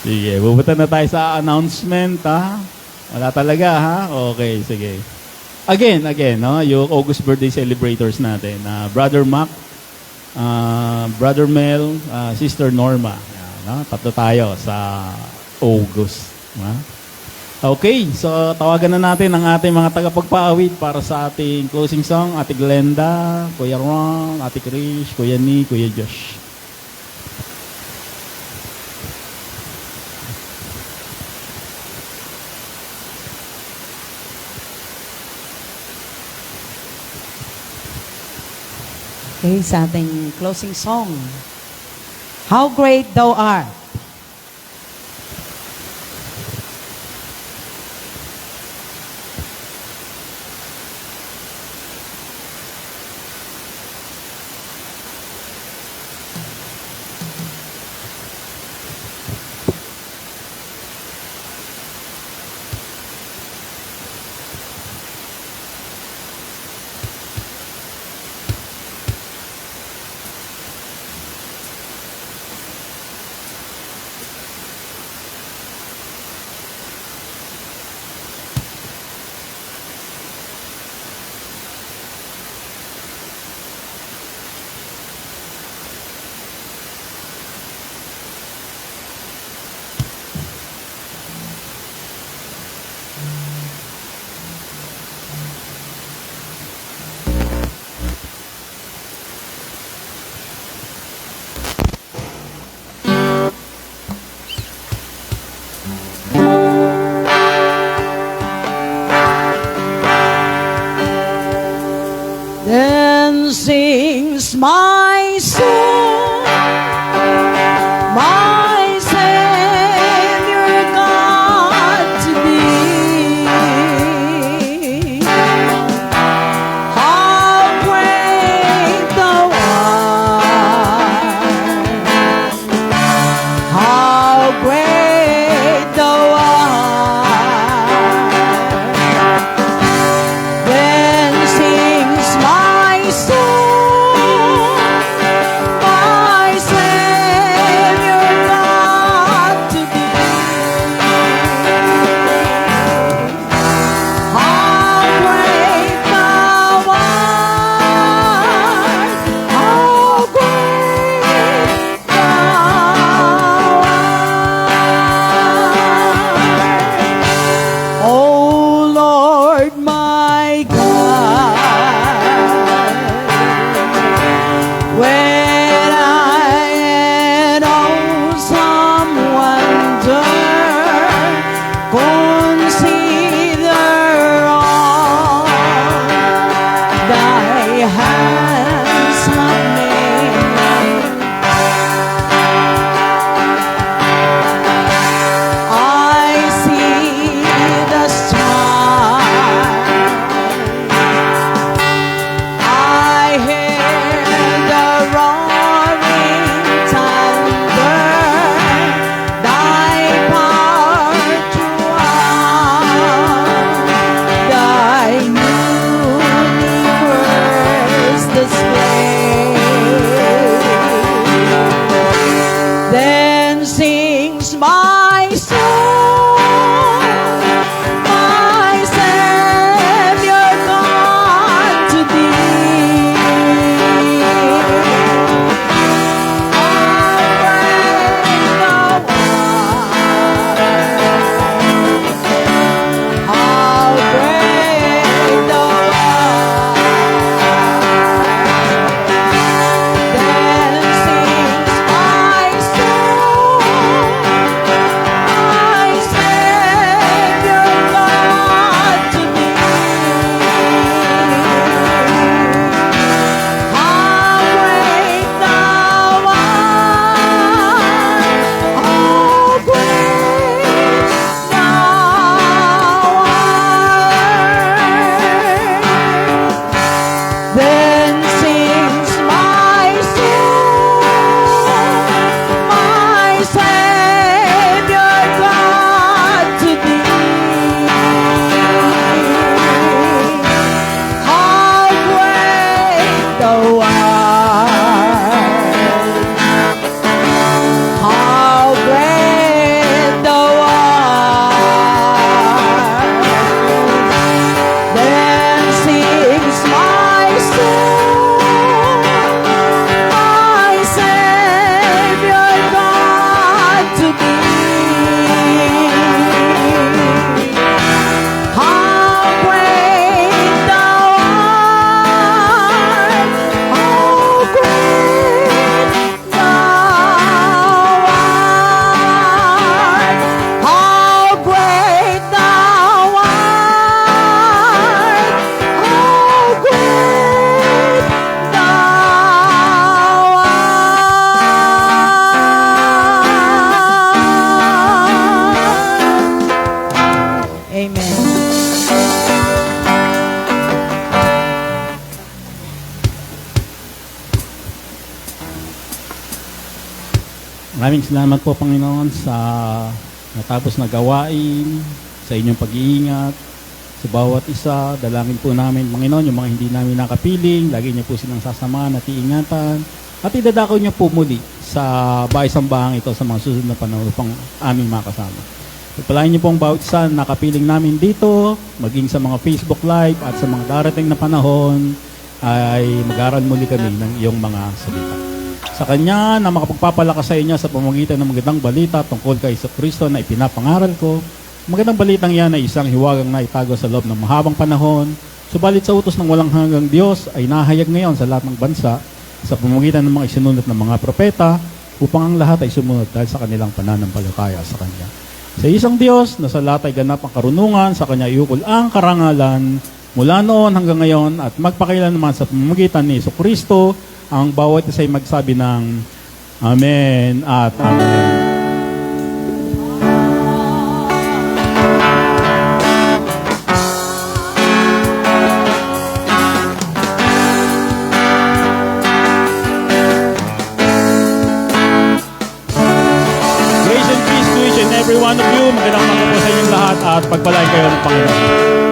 Sige, pupunta na tayo sa announcement, ha? Wala talaga, ha? Okay, sige. Again, no? Yung August birthday celebrators natin. Brother Mac, Brother Mel, Sister Norma. Yan, no? Tatlo tayo sa August. Ha? Okay, so tawagan na natin ang ating mga tagapagpaawit para sa ating closing song. Ate Glenda, Kuya Ron, Ate Krish, Kuya Ni, Kuya Josh. Okay, sa ating closing song. How Great Thou Art. Then sings my soul, my Savior God to be. How great thou art, how great thou art. Then sings my soul, Maraming salamat po, Panginoon, sa natapos na gawain, sa inyong pag-iingat, sa bawat isa. Dalangin po namin, Panginoon, yung mga hindi namin nakapiling, lagi niyo po silang sasamahan at iingatan. At idadako niyo po muli sa bahay-sambahang ito sa mga susunod na panahon upang aming makasama. Pagpalain niyo po ang bawat isa na nakapiling namin dito, maging sa mga Facebook Live at sa mga darating na panahon, ay mag-aral muli kami ng iyong mga salita. Sa Kanya na makapagpapalakas sa inyo sa pamamagitan ng magandang balita tungkol kay Kristo na ipinapangaral ko. Magandang balitang yan ay isang hiwagang na itago sa loob ng mahabang panahon. Subalit sa utos ng walang hanggang Diyos ay nahayag ngayon sa lahat ng bansa sa pamamagitan ng mga isinunod ng mga propeta upang ang lahat ay sumunod dahil sa kanilang pananampalataya sa Kanya. Sa isang Diyos na sa lahat ay ganap ang karunungan, sa Kanya iukol ang karangalan mula noon hanggang ngayon at magpakailanman sa pamamagitan ni Kristo. Ang bawat isa ay magsabi ng Amen at Amen. Grace and peace to each and every one of you. Magandang umaga po sa inyong lahat at pagpalain kayo ng Panginoon.